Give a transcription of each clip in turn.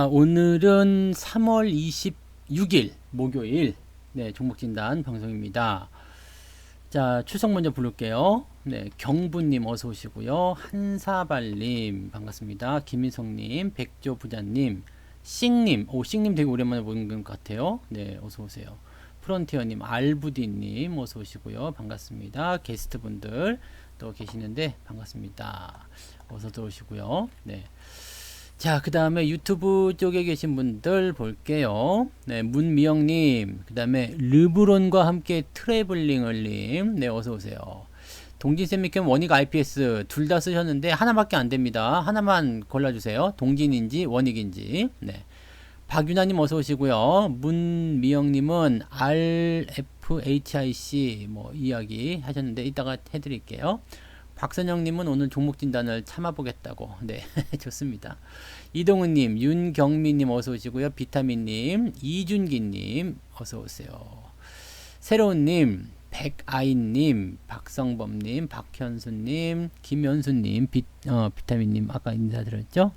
오늘은 3월 26일 목요일 종목진단 방송입니다. 자, 추석 먼저 부를게요. 경부님 어서 오시고요. 한사발님 반갑습니다. 김인성님, 백조부자님, 씩님, 씩님 되게 오랜만에 보는 것 같아요. 어서 오세요. 프론티어님, 알부디님 어서 오시고요. 반갑습니다. 게스트분들 또 계시는데 반갑습니다. 어서 들어오시고요. 자, 그 다음에 유튜브 쪽에 계신 분들 볼게요. 문미영님, 그 다음에 르브론과 함께 트래블링을님, 어서오세요. 동진세미캠 원익 IPS 둘 다 쓰셨는데 하나밖에 안 됩니다. 하나만 골라주세요. 동진인지 원익인지. 박윤아님 어서 오시고요. 문미영님은 RFHIC 뭐 이야기 하셨는데 이따가 해드릴게요. 박선영님은 오늘 종목 진단을 참아보겠다고. 좋습니다. 이동훈님, 윤경민님 어서 오시고요. 비타민님, 이준기님 어서 오세요. 새로운님, 백아인님, 박성범님, 박현수님, 김현수님, 비타민님 아까 인사드렸죠?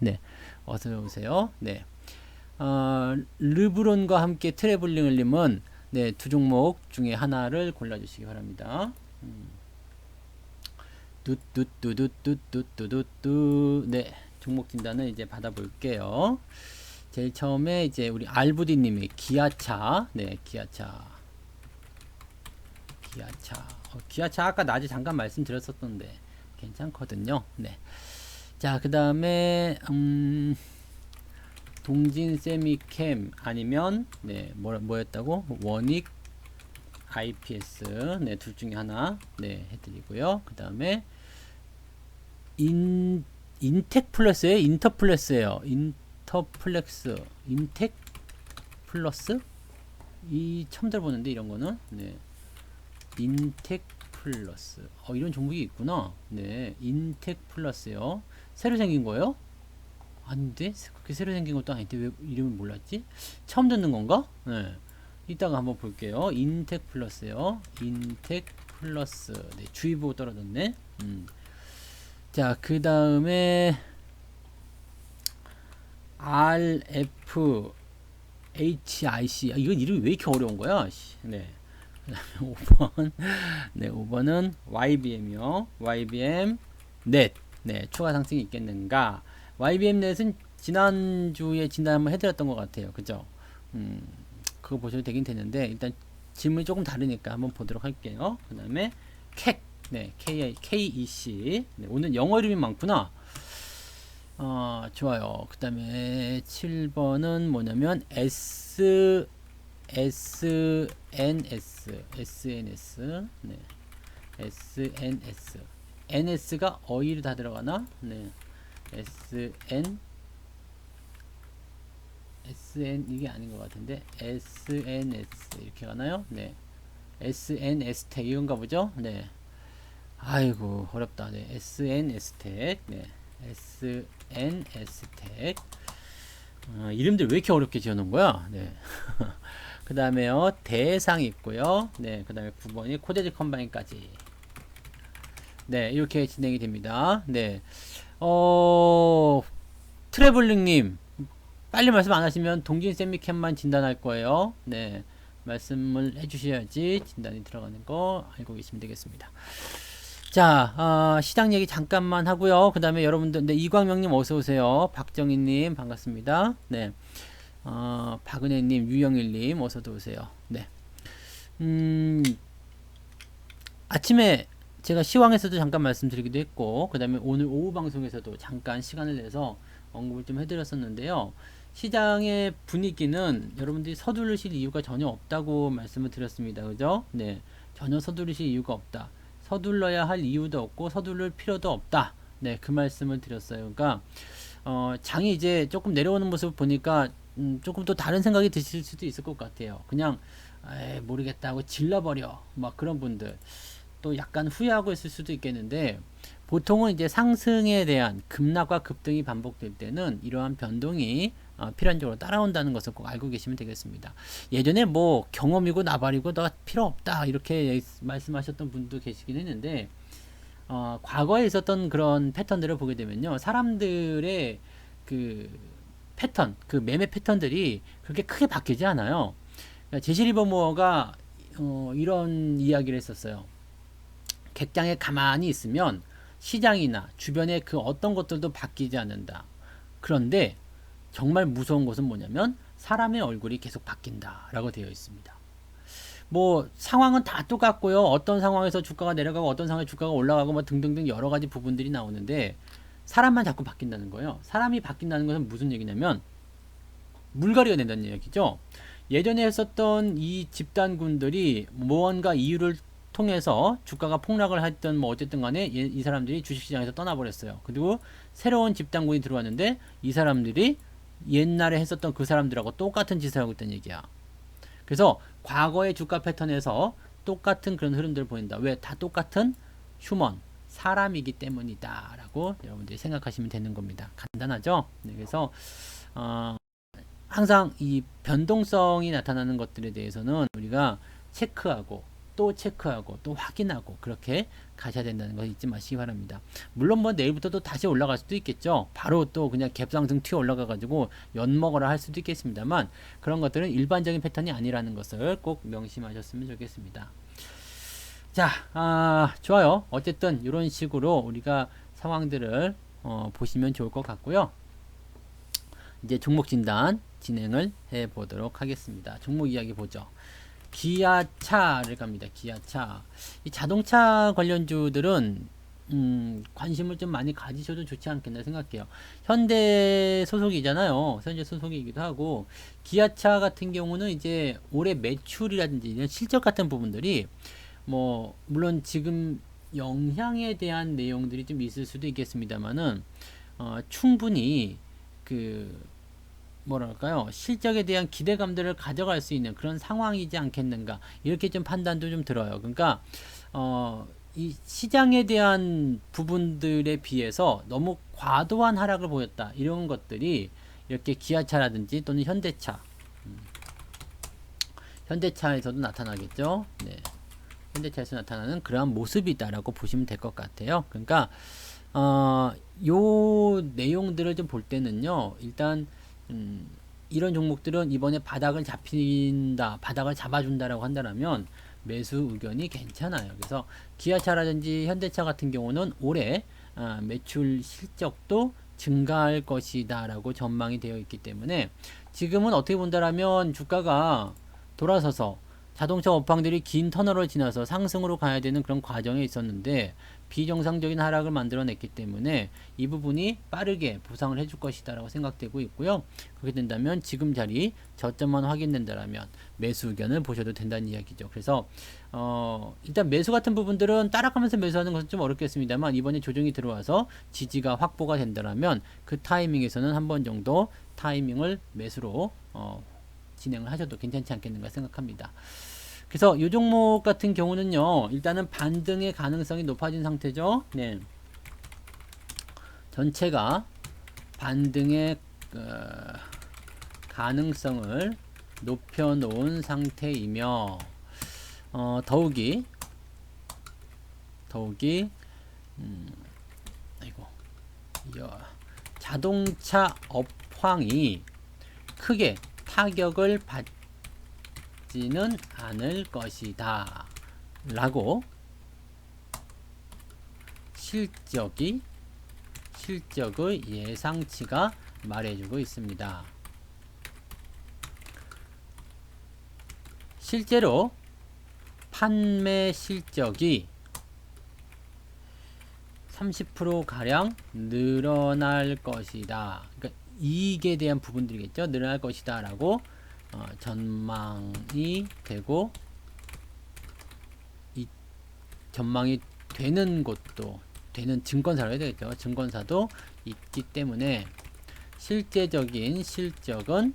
어서 오세요. 르브론과 함께 트래블링을님은 두 종목 중에 하나를 골라주시기 바랍니다. 뚜뚜뚜뚜뚜뚜뚜뚜. 종목 진단을 이제 받아볼게요. 제일 처음에 이제 우리 알부디님이 기아차, 기아차 아까 낮에 잠깐 말씀드렸었던데 괜찮거든요. 자, 그 다음에 동진세미캠 아니면 뭐였다고? 원익 IPS 둘 중에 하나 해드리고요. 그 다음에 인텍플러스예요? 인터플러스예요? 인텍플러스? 이 처음 들어보는데 이런 거는 인텍플러스 이런 종목이 있구나. 인텍플러스요. 새로 생긴 거예요? 아닌데? 그렇게 새로 생긴 것도 아닌데 왜 이름을 몰랐지? 처음 듣는 건가? 이따가 한번 볼게요. 인텍플러스요. 인텍플러스. 주의보고 떨어졌네. 자, 그 다음에 RFHIC. 이건 이름이 왜 이렇게 어려운 거야? 그 다음에 5번. 5번은 YBM이요. YBM 넷. 추가 상승이 있겠는가? YBM 넷은 지난주에 진단 한번 해드렸던 것 같아요. 그죠? 그거 보셔도 되긴 되는데, 일단 질문이 조금 다르니까 한번 보도록 할게요. 그 다음에 캣. KEC. 오늘 영어 이름이 많구나. 좋아요. 그 다음에 7번은 뭐냐면 SNS. NS가 어휘로 다 들어가나? SN 이게 아닌 것 같은데 SNS 이렇게 가나요? SNS텍 이건가 보죠? 아이고 어렵다. SNS텍. SNS텍. 이름들 왜 이렇게 어렵게 지어놓은 거야? 그 다음에요 대상 있고요. 그 다음에 9번이 코데지 컴바인까지. 이렇게 진행이 됩니다. 트래블링님 빨리 말씀 안 하시면 동진 세미캠만 진단할 거예요. 말씀을 해주셔야지 진단이 들어가는 거 알고 계시면 되겠습니다. 자, 시장 얘기 잠깐만 하고요. 그 다음에 여러분들, 이광명님 어서오세요. 박정희님 반갑습니다. 박은혜님, 유영일님 어서도 오세요. 아침에 제가 시황에서도 잠깐 말씀드리기도 했고, 그 다음에 오늘 오후 방송에서도 잠깐 시간을 내서 언급을 좀 해드렸었는데요. 시장의 분위기는 여러분들이 서두르실 이유가 전혀 없다고 말씀을 드렸습니다. 그죠? 전혀 서두르실 이유가 없다. 서둘러야 할 이유도 없고 서두를 필요도 없다. 그 말씀을 드렸어요. 그러니까 장이 이제 조금 내려오는 모습을 보니까 조금 또 다른 생각이 드실 수도 있을 것 같아요. 그냥 모르겠다고 질러버려 막 그런 분들 또 약간 후회하고 있을 수도 있겠는데, 보통은 이제 상승에 대한 급락과 급등이 반복될 때는 이러한 변동이 필연적으로 따라온다는 것을 꼭 알고 계시면 되겠습니다. 예전에 뭐 경험이고 나발이고 너 필요 없다 이렇게 말씀하셨던 분도 계시긴 했는데, 과거에 있었던 그런 패턴들을 보게 되면요, 사람들의 그 패턴, 그 매매 패턴들이 그렇게 크게 바뀌지 않아요. 그러니까 제시 리버모어가 이런 이야기를 했었어요. 객장에 가만히 있으면 시장이나 주변의 그 어떤 것들도 바뀌지 않는다. 그런데 정말 무서운 것은 뭐냐면 사람의 얼굴이 계속 바뀐다라고 되어 있습니다. 뭐 상황은 다 똑같고요. 어떤 상황에서 주가가 내려가고 어떤 상황에서 주가가 올라가고 뭐 등등등 여러 가지 부분들이 나오는데 사람만 자꾸 바뀐다는 거예요. 사람이 바뀐다는 것은 무슨 얘기냐면 물갈이가 된다는 얘기죠. 예전에 했었던 이 집단군들이 무언가 이유를 통해서 주가가 폭락을 했던 뭐 어쨌든 간에 이 사람들이 주식시장에서 떠나버렸어요. 그리고 새로운 집단군이 들어왔는데 이 사람들이 옛날에 했었던 그 사람들하고 똑같은 짓을 하고 있다는 얘기야. 그래서 과거의 주가 패턴에서 똑같은 그런 흐름들을 보인다. 왜? 다 똑같은 휴먼, 사람이기 때문이다 라고 여러분들이 생각하시면 되는 겁니다. 간단하죠? 네, 그래서 항상 이 변동성이 나타나는 것들에 대해서는 우리가 체크하고 또 확인하고 그렇게 가셔야 된다는 거 잊지 마시기 바랍니다. 물론 뭐 내일부터 또 다시 올라갈 수도 있겠죠. 바로 또 그냥 갭상승 튀어 올라가 가지고 연먹으라 할 수도 있겠습니다만 그런 것들은 일반적인 패턴이 아니라는 것을 꼭 명심하셨으면 좋겠습니다. 자, 좋아요. 어쨌든 이런 식으로 우리가 상황들을 보시면 좋을 것 같고요. 이제 종목 진단 진행을 해 보도록 하겠습니다. 종목 이야기 보죠. 기아차를 갑니다. 기아차. 이 자동차 관련주들은 관심을 좀 많이 가지셔도 좋지 않겠나 생각해요. 현대 소속이잖아요. 현재 소속이기도 하고 기아차 같은 경우는 이제 올해 매출이라든지 이런 실적 같은 부분들이 뭐 물론 지금 영향에 대한 내용들이 좀 있을 수도 있겠습니다만은 충분히 그 뭐랄까요 실적에 대한 기대감들을 가져갈 수 있는 그런 상황이지 않겠는가 이렇게 좀 판단도 좀 들어요. 그러니까 이 시장에 대한 부분들에 비해서 너무 과도한 하락을 보였다 이런 것들이 이렇게 기아차라든지 또는 현대차에서도 나타나겠죠. 네. 현대차에서 나타나는 그러한 모습이다라고 보시면 될 것 같아요. 그러니까 요 내용들을 좀 볼 때는요. 일단 이런 종목들은 이번에 바닥을 잡아준다라고 한다면 매수 의견이 괜찮아요. 그래서 기아차라든지 현대차 같은 경우는 올해 매출 실적도 증가할 것이다라고 전망이 되어 있기 때문에 지금은 어떻게 본다라면 주가가 돌아서서 자동차 업황들이 긴 터널을 지나서 상승으로 가야 되는 그런 과정에 있었는데 비정상적인 하락을 만들어냈기 때문에 이 부분이 빠르게 보상을 해줄 것이다 라고 생각되고 있고요. 그렇게 된다면 지금 자리 저점만 확인된다면 매수 의견을 보셔도 된다는 이야기죠. 그래서 일단 매수 같은 부분들은 따라가면서 매수하는 것은 좀 어렵겠습니다만 이번에 조정이 들어와서 지지가 확보가 된다면 그 타이밍에서는 한 번 정도 타이밍을 매수로 진행을 하셔도 괜찮지 않겠는가 생각합니다. 그래서 이 종목 같은 경우는요, 일단은 반등의 가능성이 높아진 상태죠. 네. 전체가 반등의 가능성을 높여놓은 상태이며, 더욱이, 자동차 업황이 크게 타격을 받지는 않을 것이다 라고 실적의 예상치가 말해주고 있습니다. 실제로 판매 실적이 30%가량 늘어날 것이다. 그러니까 이익에 대한 부분들이겠죠. 늘어날 것이다 라고 전망이 되고 이 전망이 되는 곳도 되는 증권사로 해야 되겠죠. 증권사도 있기 때문에 실제적인 실적은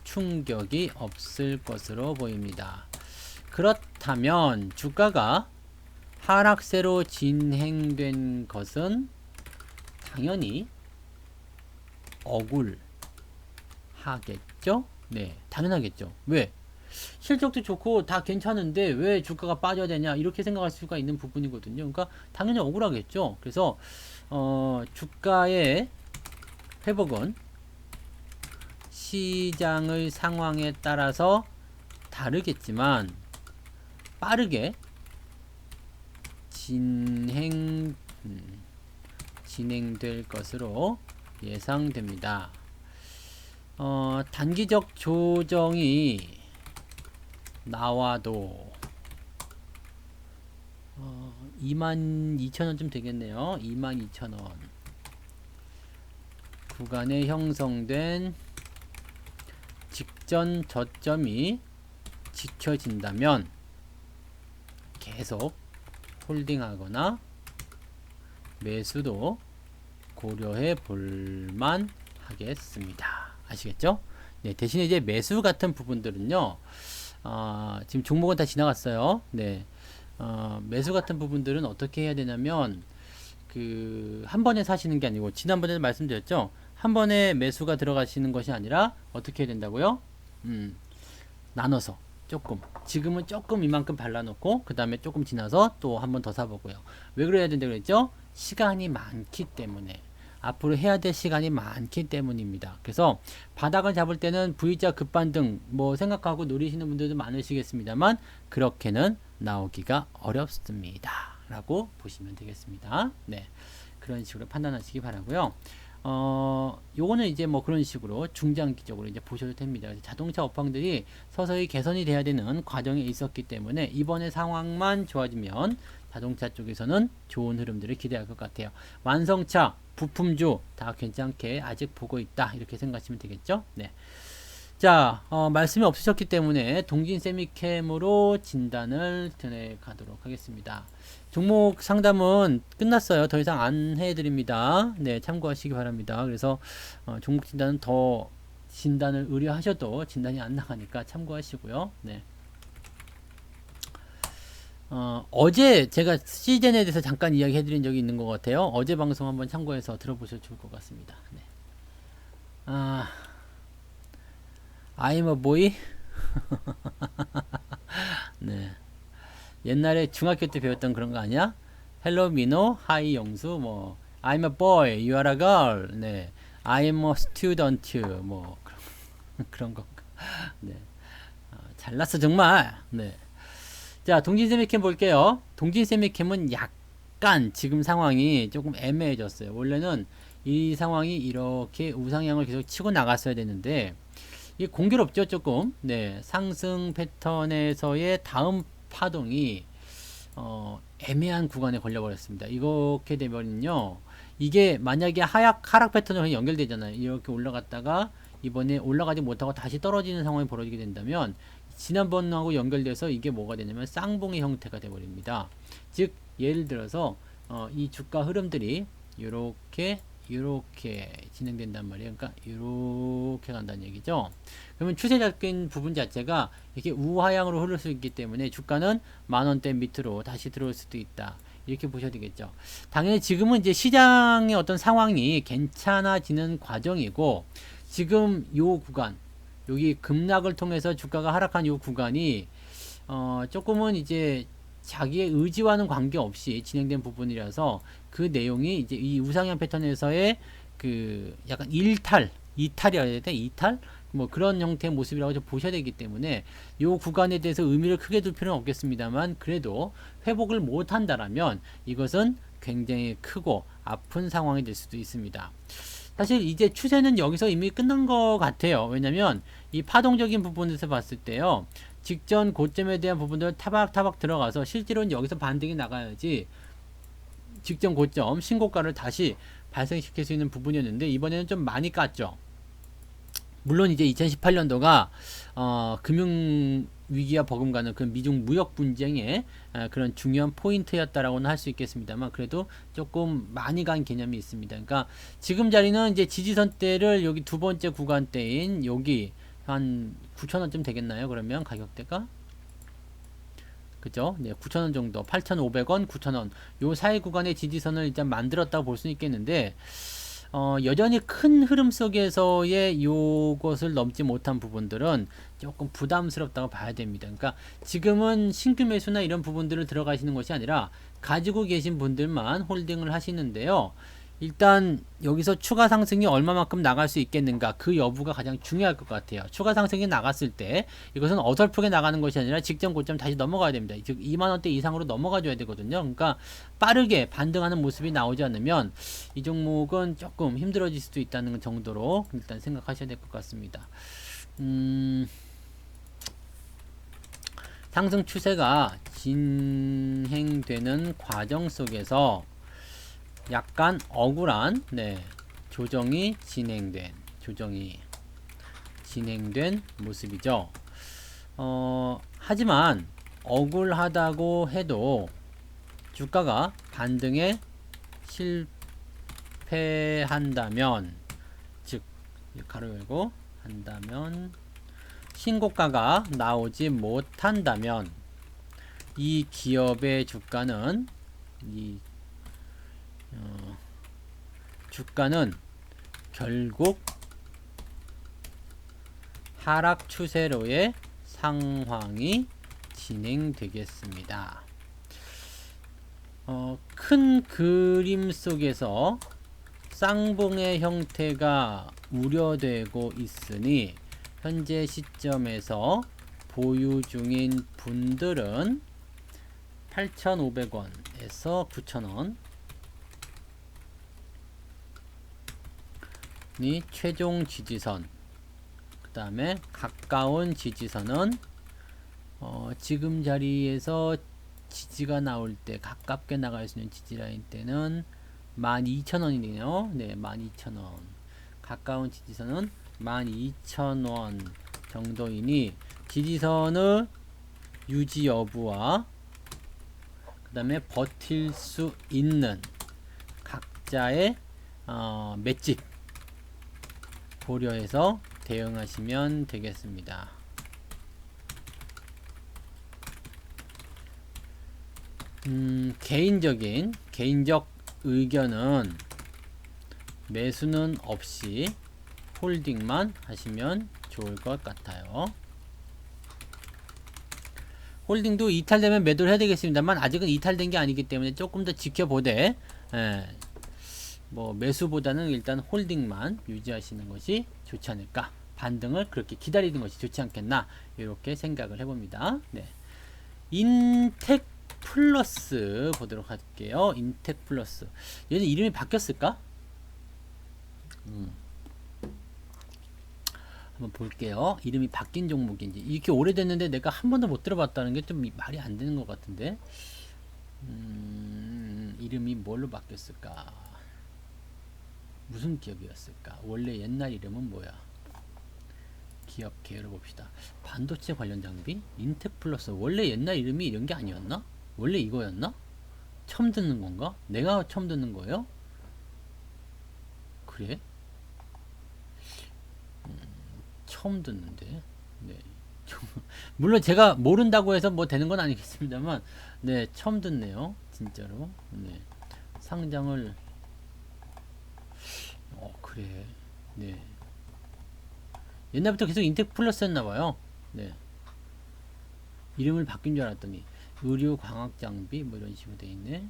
충격이 없을 것으로 보입니다. 그렇다면 주가가 하락세로 진행된 것은 당연히 억울하겠죠? 네, 당연하겠죠. 왜? 실적도 좋고 다 괜찮은데 왜 주가가 빠져야 되냐 이렇게 생각할 수가 있는 부분이거든요. 그러니까 당연히 억울하겠죠. 그래서 주가의 회복은 시장의 상황에 따라서 다르겠지만 빠르게 진행될 것으로 예상됩니다. 단기적 조정이 나와도 22,000원쯤 되겠네요. 22,000원 구간에 형성된 직전 저점이 지켜진다면 계속 홀딩하거나 매수도 고려해 볼만 하겠습니다. 아시겠죠? 네, 대신에 이제 매수 같은 부분들은요, 지금 종목은 다 지나갔어요. 네, 매수 같은 부분들은 어떻게 해야 되냐면, 한 번에 사시는 게 아니고, 지난번에 말씀드렸죠? 한 번에 매수가 들어가시는 것이 아니라, 어떻게 해야 된다고요? 나눠서. 지금은 조금 이만큼 발라놓고, 그 다음에 조금 지나서 또 한 번 더 사보고요. 왜 그래야 된다고 그랬죠? 시간이 많기 때문에. 앞으로 해야 될 시간이 많기 때문입니다. 그래서 바닥을 잡을 때는 V자 급반등 뭐 생각하고 노리시는 분들도 많으시겠습니다만 그렇게는 나오기가 어렵습니다. 라고 보시면 되겠습니다. 네. 그런 식으로 판단하시기 바라고요. 요거는 이제 뭐 그런 식으로 중장기적으로 이제 보셔도 됩니다. 자동차 업황들이 서서히 개선이 돼야 되는 과정에 있었기 때문에 이번에 상황만 좋아지면 자동차 쪽에서는 좋은 흐름들을 기대할 것 같아요. 완성차, 부품주 다 괜찮게 아직 보고 있다. 이렇게 생각하시면 되겠죠? 네. 자, 말씀이 없으셨기 때문에 동진 세미캠으로 진단을 드려가도록 하겠습니다. 종목 상담은 끝났어요. 더 이상 안 해드립니다. 네, 참고하시기 바랍니다. 그래서 종목 진단은 더 진단을 의뢰하셔도 진단이 안 나가니까 참고하시고요. 네. 어제 제가 시젠에 대해서 잠깐 이야기 해드린 적이 있는 것 같아요. 어제 방송 한번 참고해서 들어보셔도 좋을 것 같습니다. 네. I'm a boy. 네. 옛날에 중학교 때 배웠던 그런 거 아니야? Hello 민호, Hi 영수, 뭐 I'm a boy, You are a girl. 네. I'm a student. 뭐 그런 거. 네. 잘났어 정말. 네. 자, 동진세미캠 볼게요. 동진세미캠은 약간 지금 상황이 조금 애매해졌어요. 원래는 이 상황이 이렇게 우상향을 계속 치고 나갔어야 되는데 이게 공교롭죠 조금. 네, 상승 패턴에서의 다음 파동이 애매한 구간에 걸려버렸습니다. 이렇게 되면요, 이게 만약에 하락 패턴으로 연결되잖아요. 이렇게 올라갔다가 이번에 올라가지 못하고 다시 떨어지는 상황이 벌어지게 된다면 지난번하고 연결돼서 이게 뭐가 되냐면 쌍봉의 형태가 되어버립니다. 즉 예를 들어서 이 주가 흐름들이 이렇게 진행된단 말이에요. 그러니까 이렇게 간다는 얘기죠. 그러면 추세적인 부분 자체가 이렇게 우하향으로 흐를 수 있기 때문에 주가는 10,000원대 밑으로 다시 들어올 수도 있다. 이렇게 보셔야 되겠죠. 당연히 지금은 이제 시장의 어떤 상황이 괜찮아지는 과정이고 지금 요 구간 여기 급락을 통해서 주가가 하락한 이 구간이 조금은 이제 자기의 의지와는 관계없이 진행된 부분이라서 그 내용이 이제 이 우상향 패턴에서의 그 약간 이탈이라고 해야 되나? 이탈? 뭐 그런 형태의 모습이라고 좀 보셔야 되기 때문에 이 구간에 대해서 의미를 크게 둘 필요는 없겠습니다만 그래도 회복을 못 한다라면 이것은 굉장히 크고 아픈 상황이 될 수도 있습니다. 사실 이제 추세는 여기서 이미 끝난 것 같아요. 왜냐면 이 파동적인 부분에서 봤을 때요. 직전 고점에 대한 부분들 타박타박 들어가서 실제로는 여기서 반등이 나가야지 직전 고점 신고가를 다시 발생시킬 수 있는 부분이었는데 이번에는 좀 많이 깠죠. 물론 이제 2018년도가 금융 위기와 버금가는 그 미중 무역 분쟁의 그런 중요한 포인트였다라고는 할 수 있겠습니다만 그래도 조금 많이 간 개념이 있습니다. 그러니까 지금 자리는 이제 지지선대를 여기 두 번째 구간대인 여기 한 9,000원쯤 되겠나요? 그러면 가격대가 그죠? 네, 9,000원 정도, 8,500원, 9,000원 요 사이 구간의 지지선을 일단 만들었다고 볼 수 있겠는데 여전히 큰 흐름 속에서의 요것을 넘지 못한 부분들은 조금 부담스럽다고 봐야 됩니다. 그러니까 지금은 신규 매수나 이런 부분들을 들어가시는 것이 아니라 가지고 계신 분들만 홀딩을 하시는데요. 일단 여기서 추가 상승이 얼마만큼 나갈 수 있겠는가, 그 여부가 가장 중요할 것 같아요. 추가 상승이 나갔을 때 이것은 어설프게 나가는 것이 아니라 직전 고점 다시 넘어가야 됩니다. 즉 2만원대 이상으로 넘어가 줘야 되거든요. 그러니까 빠르게 반등하는 모습이 나오지 않으면 이 종목은 조금 힘들어질 수도 있다는 정도로 일단 생각하셔야 될 것 같습니다. 상승 추세가 진행되는 과정 속에서 약간 억울한 조정이 진행된 모습이죠. 하지만 억울하다고 해도 주가가 반등에 실패한다면, 즉 가로 열고 한다면, 신고가가 나오지 못한다면 이 기업의 주가는 결국 하락 추세로의 상황이 진행되겠습니다. 큰 그림 속에서 쌍봉의 형태가 우려되고 있으니 현재 시점에서 보유 중인 분들은 8,500원에서 9,000원 이 최종 지지선, 그 다음에 가까운 지지선은 지금 자리에서 지지가 나올 때 가깝게 나갈 수 있는 지지라인 때는 12,000원이네요. 네, 12,000원. 가까운 지지선은 12,000원 정도이니 지지선의 유지 여부와 그 다음에 버틸 수 있는 각자의 맷집 고려해서 대응하시면 되겠습니다. 개인적 의견은 매수는 없이 홀딩만 하시면 좋을 것 같아요. 홀딩도 이탈되면 매도를 해야 되겠습니다만 아직은 이탈된 게 아니기 때문에 조금 더 지켜보되 매수보다는 일단 홀딩만 유지하시는 것이 좋지 않을까, 반등을 그렇게 기다리는 것이 좋지 않겠나, 이렇게 생각을 해봅니다. 네. 인텍플러스 보도록 할게요. 인텍플러스, 얘는 이름이 바뀌었을까? 한번 볼게요. 이름이 바뀐 종목인지. 이렇게 오래됐는데 내가 한 번도 못 들어봤다는 게 좀 말이 안 되는 것 같은데. 이름이 뭘로 바뀌었을까? 무슨 기업이었을까? 원래 옛날 이름은 뭐야? 기업 계열을 봅시다. 반도체 관련 장비? 인텍플러스. 원래 옛날 이름이 이런 게 아니었나? 원래 이거였나? 처음 듣는 건가? 내가 처음 듣는 거예요? 그래? 처음 듣는데. 네. 물론 제가 모른다고 해서 뭐 되는 건 아니겠습니다만, 네, 처음 듣네요. 진짜로. 네. 상장을, 그래. 네. 옛날부터 계속 인텍플러스였나봐요. 네. 이름을 바뀐 줄 알았더니, 의류 광학 장비, 뭐 이런 식으로 돼 있네.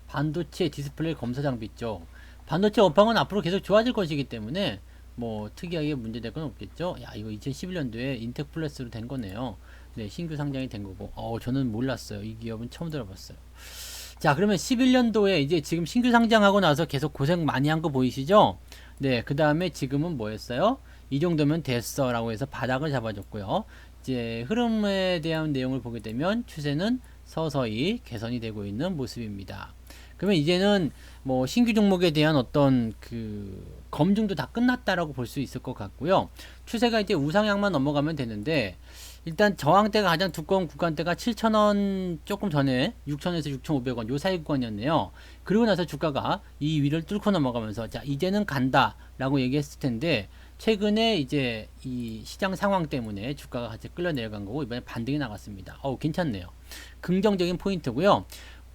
반도체 디스플레이 검사 장비 있죠. 반도체 업황은 앞으로 계속 좋아질 것이기 때문에 뭐 특이하게 문제될 건 없겠죠. 야, 이거 2011년도에 인텍플러스로 된 거네요. 네, 신규 상장이 된 거고. 저는 몰랐어요. 이 기업은 처음 들어봤어요. 자, 그러면 11년도에 이제 지금 신규 상장하고 나서 계속 고생 많이 한 거 보이시죠? 네, 그 다음에 지금은 뭐였어요? 이 정도면 됐어 라고 해서 바닥을 잡아줬고요. 이제 흐름에 대한 내용을 보게 되면 추세는 서서히 개선이 되고 있는 모습입니다. 그러면 이제는 뭐 신규 종목에 대한 어떤 그 검증도 다 끝났다라고 볼 수 있을 것 같고요. 추세가 이제 우상향만 넘어가면 되는데, 일단 저항대가 가장 두꺼운 구간대가 7,000원 조금 전에 6,000원에서 6,500원 요 사이 구간이었네요. 그리고 나서 주가가 이 위를 뚫고 넘어가면서 자, 이제는 간다 라고 얘기했을 텐데, 최근에 이제 이 시장 상황 때문에 주가가 같이 끌려 내려간 거고 이번에 반등이 나갔습니다. 괜찮네요. 긍정적인 포인트고요.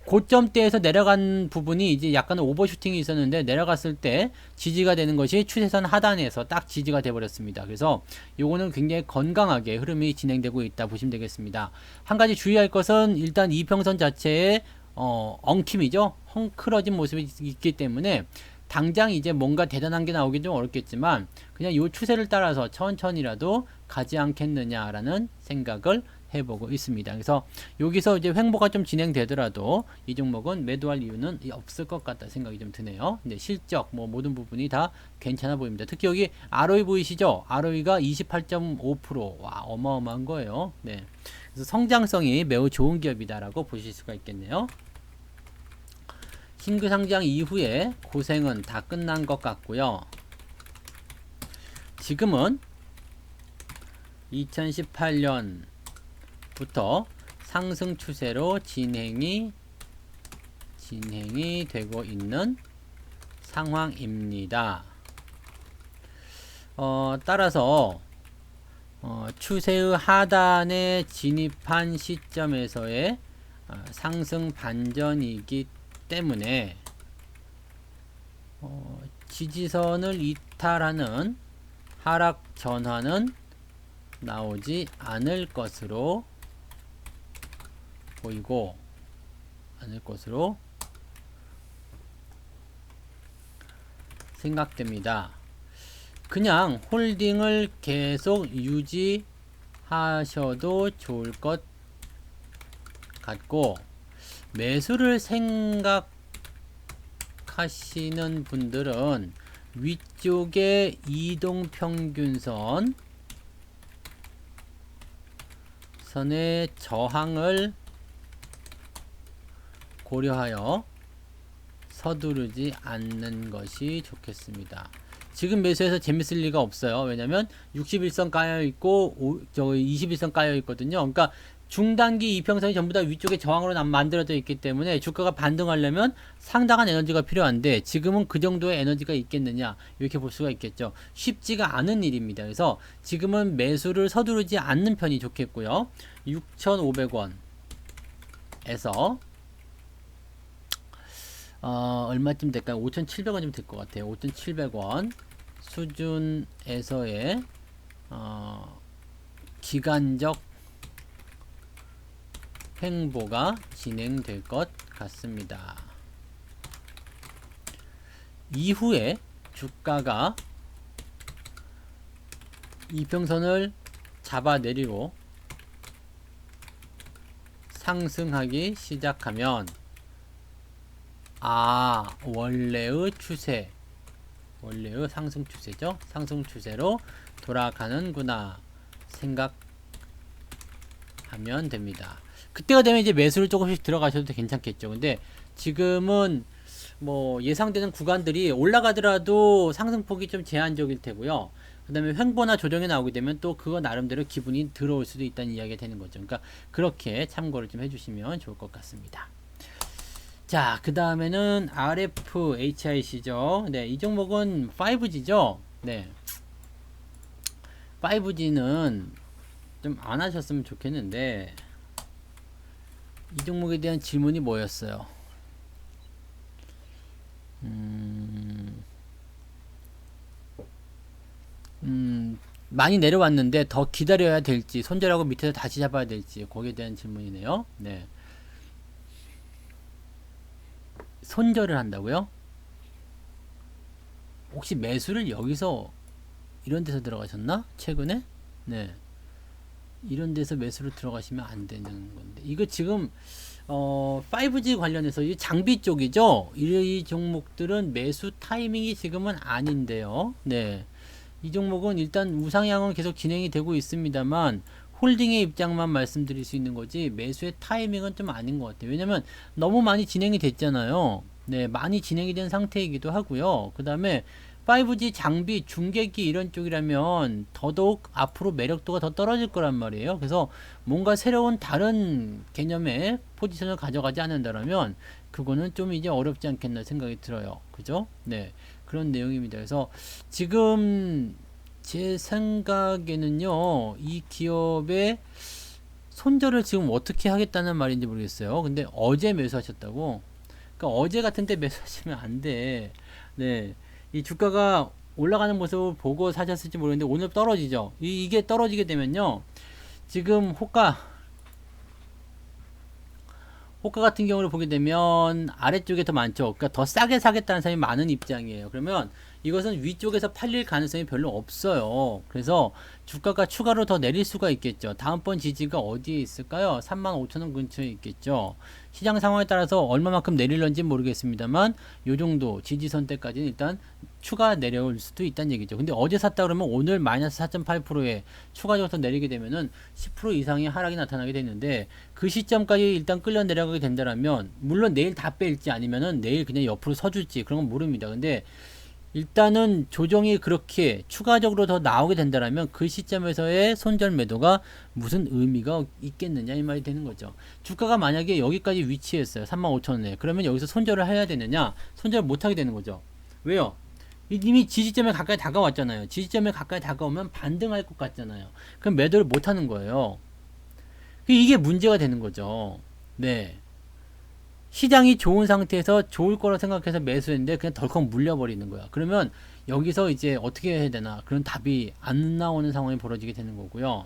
고점대에서 내려간 부분이 이제 약간 오버슈팅이 있었는데, 내려갔을 때 지지가 되는 것이 추세선 하단에서 딱 지지가 돼 버렸습니다. 그래서 요거는 굉장히 건강하게 흐름이 진행되고 있다 보시면 되겠습니다. 한 가지 주의할 것은 일단 이평선 자체에 엉킴이죠. 헝클어진 모습이 있기 때문에 당장 이제 뭔가 대단한 게 나오긴 좀 어렵겠지만 그냥 이 추세를 따라서 천천히라도 가지 않겠느냐라는 생각을 해보고 있습니다. 그래서 여기서 이제 횡보가 좀 진행되더라도 이 종목은 매도할 이유는 없을 것 같다 생각이 좀 드네요. 근데 실적 뭐 모든 부분이 다 괜찮아 보입니다. 특히 여기 ROE 보이시죠? ROE가 28.5%. 와, 어마어마한 거예요. 네. 그래서 성장성이 매우 좋은 기업이다라고 보실 수가 있겠네요. 신규 상장 이후에 고생은 다 끝난 것 같고요. 지금은 2018년부터 상승 추세로 진행이 되고 있는 상황입니다. 따라서 추세의 하단에 진입한 시점에서의 상승 반전이기 때문에 지지선을 이탈하는 하락 전환은 나오지 않을 것으로 보이고 생각됩니다. 그냥 홀딩을 계속 유지하셔도 좋을 것 같고, 매수를 생각하시는 분들은 위쪽에 이동평균선 선의 저항을 고려하여 서두르지 않는 것이 좋겠습니다. 지금 매수해서 재밌을 리가 없어요. 왜냐면 61선 까여있고 21선 까여있거든요. 그러니까 중단기 이평선이 전부 다 위쪽에 저항으로 만들어져 있기 때문에 주가가 반등하려면 상당한 에너지가 필요한데 지금은 그 정도의 에너지가 있겠느냐 이렇게 볼 수가 있겠죠. 쉽지가 않은 일입니다. 그래서 지금은 매수를 서두르지 않는 편이 좋겠고요. 6,500원에서 얼마쯤 될까요? 5,700원쯤 될 것 같아요. 5,700원 수준에서의 기간적 횡보가 진행될 것 같습니다. 이후에 주가가 이평선을 잡아내리고 상승하기 시작하면 원래의 추세, 원래의 상승 추세죠. 상승 추세로 돌아가는구나 생각하면 됩니다. 그때가 되면 이제 매수를 조금씩 들어가셔도 괜찮겠죠. 근데 지금은 뭐 예상되는 구간들이 올라가더라도 상승폭이 좀 제한적일 테고요. 그 다음에 횡보나 조정이 나오게 되면 또 그거 나름대로 기분이 들어올 수도 있다는 이야기가 되는 거죠. 그러니까 그렇게 참고를 좀 해주시면 좋을 것 같습니다. 자, 그 다음에는 RFHIC죠. 네, 이 종목은 5G죠. 네, 5G는 좀 안 하셨으면 좋겠는데 이 종목에 대한 질문이 뭐였어요? 많이 내려왔는데 더 기다려야 될지 손절하고 밑에서 다시 잡아야 될지 거기에 대한 질문이네요. 네, 손절을 한다고요? 혹시 매수를 여기서 이런 데서 들어가셨나? 최근에? 네, 이런 데서 매수로 들어가시면 안 되는 건데 이거 지금 5G 관련해서 이 장비 쪽이죠. 이 종목들은 매수 타이밍이 지금은 아닌데요. 네, 이 종목은 일단 우상향은 계속 진행이 되고 있습니다만 홀딩의 입장만 말씀드릴 수 있는 거지 매수의 타이밍은 좀 아닌 것 같아요. 왜냐면 너무 많이 진행이 됐잖아요. 네, 많이 진행이 된 상태이기도 하고요. 그 다음에 5G 장비, 중계기 이런 쪽이라면 더더욱 앞으로 매력도가 더 떨어질 거란 말이에요. 그래서 뭔가 새로운 다른 개념의 포지션을 가져가지 않는다면 그거는 좀 이제 어렵지 않겠나 생각이 들어요. 그죠? 네, 그런 내용입니다. 그래서 지금 제 생각에는요, 이 기업의 손절을 지금 어떻게 하겠다는 말인지 모르겠어요. 근데 어제 매수하셨다고? 그러니까 어제 같은데 매수하시면 안 돼. 네, 이 주가가 올라가는 모습을 보고 사셨을지 모르겠는데 오늘 떨어지죠. 이게 떨어지게 되면요, 지금 호가 같은 경우를 보게 되면 아래쪽에 더 많죠. 그러니까 더 싸게 사겠다는 사람이 많은 입장이에요. 그러면 이것은 위쪽에서 팔릴 가능성이 별로 없어요. 그래서 주가가 추가로 더 내릴 수가 있겠죠. 다음번 지지가 어디에 있을까요? 35,000원 근처에 있겠죠. 시장 상황에 따라서 얼마만큼 내릴런지 모르겠습니다만 요 정도 지지선 때까지는 일단 추가 내려올 수도 있다는 얘기죠. 근데 어제 샀다 그러면 오늘 마이너스 4.8%에 추가적으로 더 내리게 되면은 10% 이상의 하락이 나타나게 되는데 그 시점까지 일단 끌려 내려가게 된다라면 물론 내일 다 뺄지 아니면은 내일 그냥 옆으로 서줄지 그런 건 모릅니다. 근데 일단은 조정이 그렇게 추가적으로 더 나오게 된다라면 그 시점에서의 손절 매도가 무슨 의미가 있겠느냐 이 말이 되는 거죠. 주가가 만약에 여기까지 위치했어요. 35,000원에. 그러면 여기서 손절을 해야 되느냐? 손절을 못 하게 되는 거죠. 왜요? 이미 지지점에 가까이 다가왔잖아요. 지지점에 가까이 다가오면 반등할 것 같잖아요. 그럼 매도를 못 하는 거예요. 이게 문제가 되는 거죠. 네. 시장이 좋은 상태에서 좋을 거라 생각해서 매수했는데 그냥 덜컥 물려버리는 거야. 그러면 여기서 이제 어떻게 해야 되나 그런 답이 안 나오는 상황이 벌어지게 되는 거고요.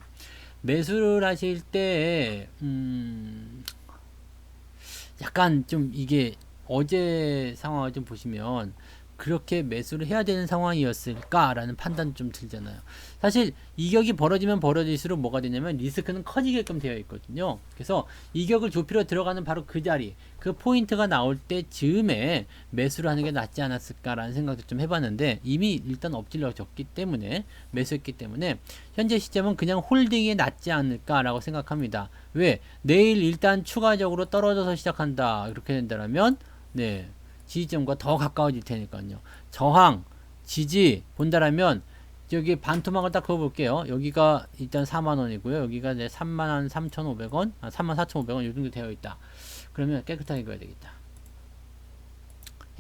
매수를 하실 때 약간 좀 이게 어제 상황을 좀 보시면 그렇게 매수를 해야 되는 상황이었을까라는 판단 좀 들잖아요. 사실 이격이 벌어지면 벌어질수록 뭐가 되냐면 리스크는 커지게끔 되어 있거든요. 그래서 이격을 좁히러 들어가는 바로 그 자리, 그 포인트가 나올 때 즈음에 매수를 하는 게 낫지 않았을까라는 생각도 좀 해봤는데 이미 일단 엎질러졌기 때문에 매수했기 때문에 현재 시점은 그냥 홀딩이 낫지 않을까라고 생각합니다. 왜? 내일 일단 추가적으로 떨어져서 시작한다 이렇게 된다면 네. 지지점과 더 가까워질 테니까요. 저항, 지지 본다라면 여기 반토막을 딱 그어볼게요. 여기가 일단 4만원이고요. 여기가 이제 3만 3,500원, 34,500원 요 정도 되어 있다. 그러면 깨끗하게 그어야 되겠다.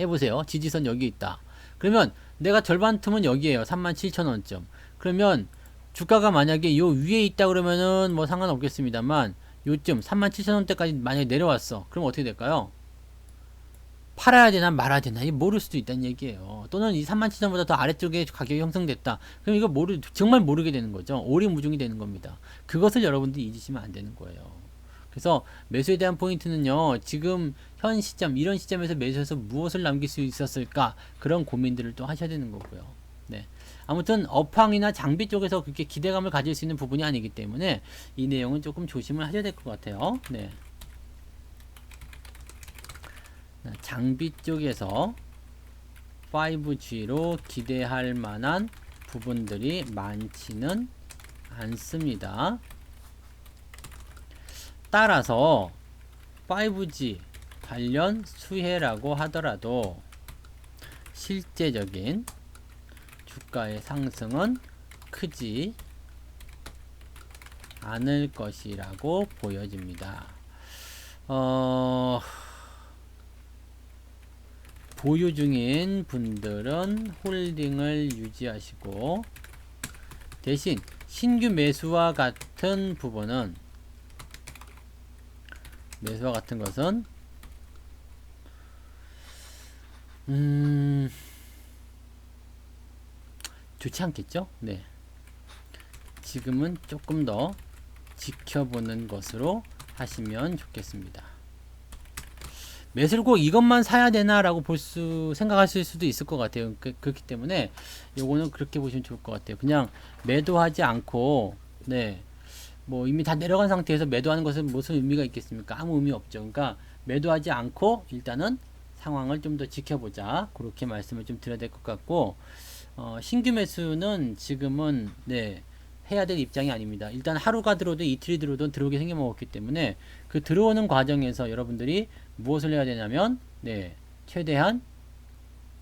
해보세요. 지지선 여기 있다. 그러면 내가 절반 틈은 여기에요. 37,000원쯤. 그러면 주가가 만약에 요 위에 있다 그러면은 뭐 상관없겠습니다만 요쯤 37,000원대까지 만약에 내려왔어. 그럼 어떻게 될까요? 팔아야 되나 말아야 되나 이 모를 수도 있다는 얘기예요. 또는 이 37,000원보다 더 아래쪽에 가격이 형성됐다. 그럼 이거 정말 모르게 되는 거죠. 오리무중이 되는 겁니다. 그것을 여러분들이 잊으시면 안 되는 거예요. 그래서 매수에 대한 포인트는요. 지금 현 시점 이런 시점에서 매수해서 무엇을 남길 수 있었을까 그런 고민들을 또 하셔야 되는 거고요. 네. 아무튼 업황이나 장비 쪽에서 그렇게 기대감을 가질 수 있는 부분이 아니기 때문에 이 내용은 조금 조심을 하셔야 될 것 같아요. 네. 장비 쪽에서 5G로 기대할 만한 부분들이 많지는 않습니다. 따라서 5G 관련 수혜라고 하더라도 실제적인 주가의 상승은 크지 않을 것이라고 보여집니다. 보유 중인 분들은 홀딩을 유지하시고 대신 신규 매수와 같은 부분은 매수와 같은 것은 좋지 않겠죠? 네. 지금은 조금 더 지켜보는 것으로 하시면 좋겠습니다. 매수를 꼭 이것만 사야 되나 라고 생각하실 수도 있을 것 같아요. 그렇기 때문에 요거는 그렇게 보시면 좋을 것 같아요. 그냥 매도하지 않고 네, 뭐 이미 다 내려간 상태에서 매도하는 것은 무슨 의미가 있겠습니까? 아무 의미 없죠. 그러니까 매도하지 않고 일단은 상황을 좀 더 지켜보자. 그렇게 말씀을 좀 드려야 될 것 같고 신규 매수는 지금은 네, 해야 될 입장이 아닙니다. 일단 하루가 들어오든 이틀이 들어오든 들어오게 생겨먹었기 때문에 그 들어오는 과정에서 여러분들이 무엇을 해야 되냐면 네, 최대한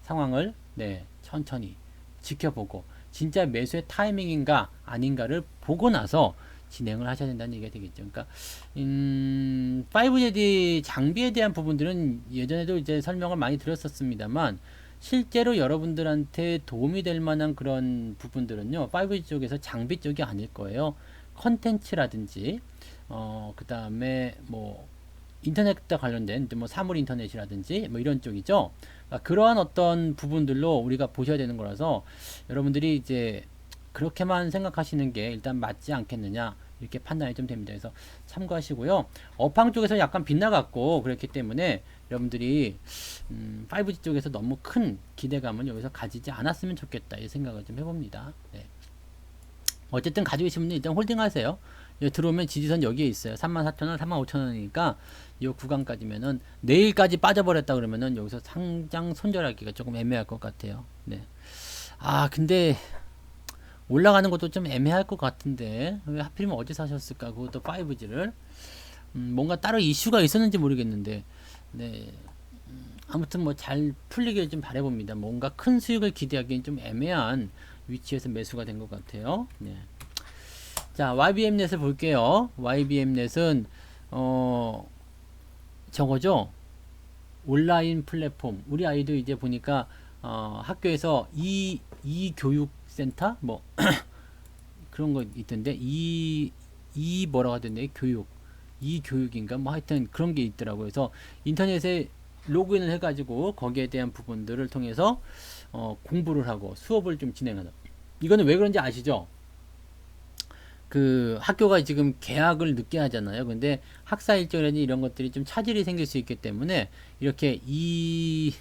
상황을 네, 천천히 지켜보고 진짜 매수의 타이밍인가 아닌가를 보고 나서 진행을 하셔야 된다는 얘기가 되겠죠. 그러니까 5Z 장비에 대한 부분들은 예전에도 이제 설명을 많이 드렸었습니다만 실제로 여러분들한테 도움이 될 만한 그런 부분들은요 5G 쪽에서 장비 쪽이 아닐 거예요. 컨텐츠라든지 그 다음에 뭐 인터넷과 관련된 뭐 사물 인터넷이라든지 뭐 이런 쪽이죠. 그러한 어떤 부분들로 우리가 보셔야 되는 거라서 여러분들이 이제 그렇게만 생각하시는 게 일단 맞지 않겠느냐 이렇게 판단이 좀 됩니다. 그래서 참고하시고요. 업황 쪽에서 약간 빗나갔고 그렇기 때문에 여러분들이 5G 쪽에서 너무 큰 기대감을 여기서 가지지 않았으면 좋겠다 이 생각을 좀 해봅니다. 네. 어쨌든 가지고 계신 분들 일단 홀딩하세요. 들어오면 지지선 여기에 있어요. 34,000원, 35,000원이니까 이 구간까지면은 내일까지 빠져버렸다 그러면은 여기서 상장 손절하기가 조금 애매할 것 같아요. 네. 근데 올라가는 것도 좀 애매할 것 같은데 왜 하필이면 어디 사셨을까? 그것도 5G를 뭔가 따로 이슈가 있었는지 모르겠는데 네. 아무튼 뭐 잘 풀리길 좀 바라봅니다. 뭔가 큰 수익을 기대하기엔 좀 애매한 위치에서 매수가 된 것 같아요. 네. 자, YBM넷을 볼게요. YBM넷은 저거죠. 온라인 플랫폼. 우리 아이도 이제 보니까 학교에서 이 교육센터 뭐 그런 거 있던데 이 뭐라고 하던데 교육 이 교육인가 뭐 하여튼 그런 게 있더라고요. 그래서 인터넷에 로그인을 해가지고 거기에 대한 부분들을 통해서 공부를 하고 수업을 좀 진행하는. 이거는 왜 그런지 아시죠? 그 학교가 지금 개학을 늦게 하잖아요. 근데 학사 일정이라든지 이런 것들이 좀 차질이 생길 수 있기 때문에 이렇게 이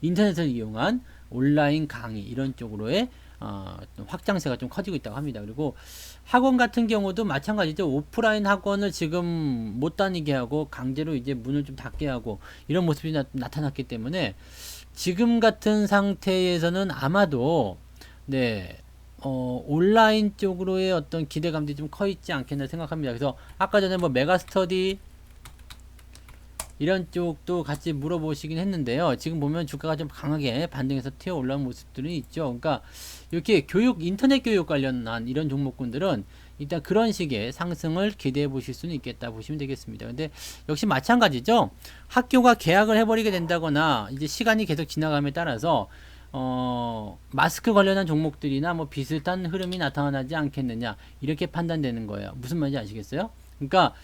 인터넷을 이용한 온라인 강의 이런 쪽으로의 확장세가 좀 커지고 있다고 합니다. 그리고 학원 같은 경우도 마찬가지죠. 오프라인 학원을 지금 못 다니게 하고 강제로 이제 문을 좀 닫게 하고 이런 모습이 나타났기 때문에 지금 같은 상태에서는 아마도 네. 온라인 쪽으로의 어떤 기대감들이 좀 커 있지 않겠나 생각합니다. 그래서 아까 전에 뭐 메가스터디 이런 쪽도 같이 물어보시긴 했는데요. 지금 보면 주가가 좀 강하게 반등해서 튀어 올라온 모습들은 있죠. 그러니까 이렇게 인터넷 교육 관련한 이런 종목군들은 일단 그런 식의 상승을 기대해 보실 수는 있겠다 보시면 되겠습니다. 근데 역시 마찬가지죠. 학교가 개학을 해버리게 된다거나 이제 시간이 계속 지나감에 따라서 마스크 관련한 종목들이나 뭐 비슷한 흐름이 나타나지 않겠느냐 이렇게 판단되는 거예요. 무슨 말인지 아시겠어요? 그러니까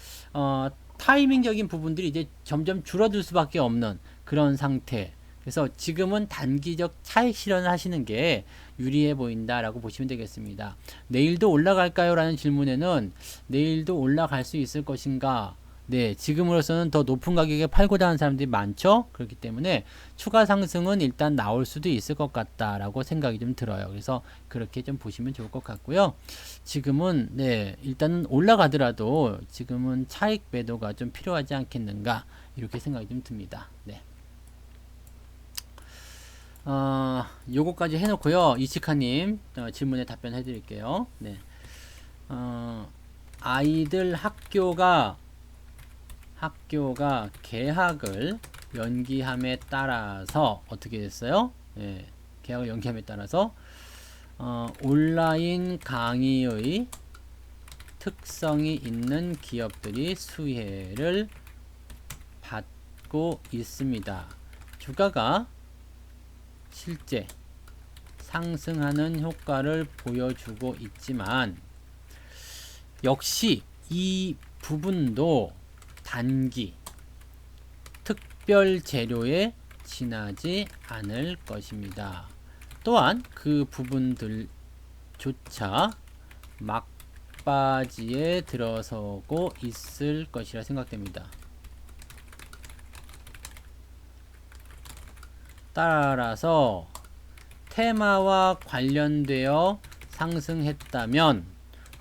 타이밍적인 부분들이 이제 점점 줄어들 수밖에 없는 그런 상태. 그래서 지금은 단기적 차익 실현을 하시는 게 유리해 보인다라고 보시면 되겠습니다. 내일도 올라갈까요? 라는 질문에는 내일도 올라갈 수 있을 것인가? 네, 지금으로서는 더 높은 가격에 팔고자 하는 사람들이 많죠. 그렇기 때문에 추가 상승은 일단 나올 수도 있을 것 같다라고 생각이 좀 들어요. 그래서 그렇게 좀 보시면 좋을 것 같고요. 지금은 네, 일단은 올라가더라도 지금은 차익 매도가 좀 필요하지 않겠는가 이렇게 생각이 좀 듭니다. 네. 요거까지 해놓고요. 이치카님 질문에 답변해 드릴게요. 네. 아이들 학교가 개학을 연기함에 따라서 어떻게 됐어요? 예, 개학을 연기함에 따라서 온라인 강의의 특성이 있는 기업들이 수혜를 받고 있습니다. 주가가 실제 상승하는 효과를 보여주고 있지만 역시 이 부분도 단기 특별 재료에 지나지 않을 것입니다. 또한 그 부분들조차 막바지에 들어서고 있을 것이라 생각됩니다. 따라서 테마와 관련되어 상승했다면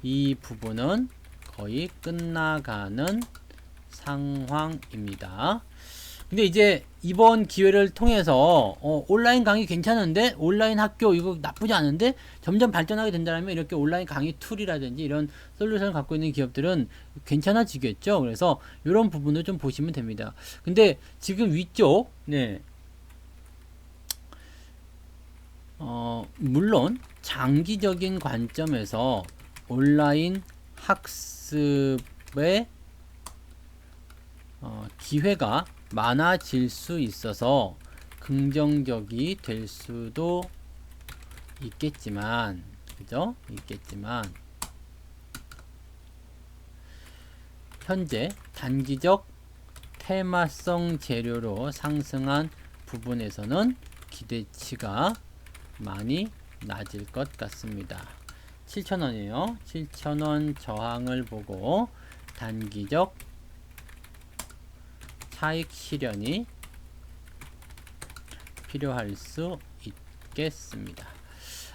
이 부분은 거의 끝나가는 상황입니다. 근데 이제 이번 기회를 통해서 온라인 강의 괜찮은데 온라인 학교 이거 나쁘지 않은데 점점 발전하게 된다면 이렇게 온라인 강의 툴이라든지 이런 솔루션을 갖고 있는 기업들은 괜찮아지겠죠. 그래서 이런 부분을 좀 보시면 됩니다. 근데 지금 위쪽 네. 물론 장기적인 관점에서 온라인 학습의 기회가 많아질 수 있어서 긍정적이 될 수도 있겠지만, 그죠? 현재 단기적 테마성 재료로 상승한 부분에서는 기대치가 많이 낮을 것 같습니다. 7,000원이에요. 7,000원 저항을 보고 단기적 차익 실현이 필요할 수 있겠습니다.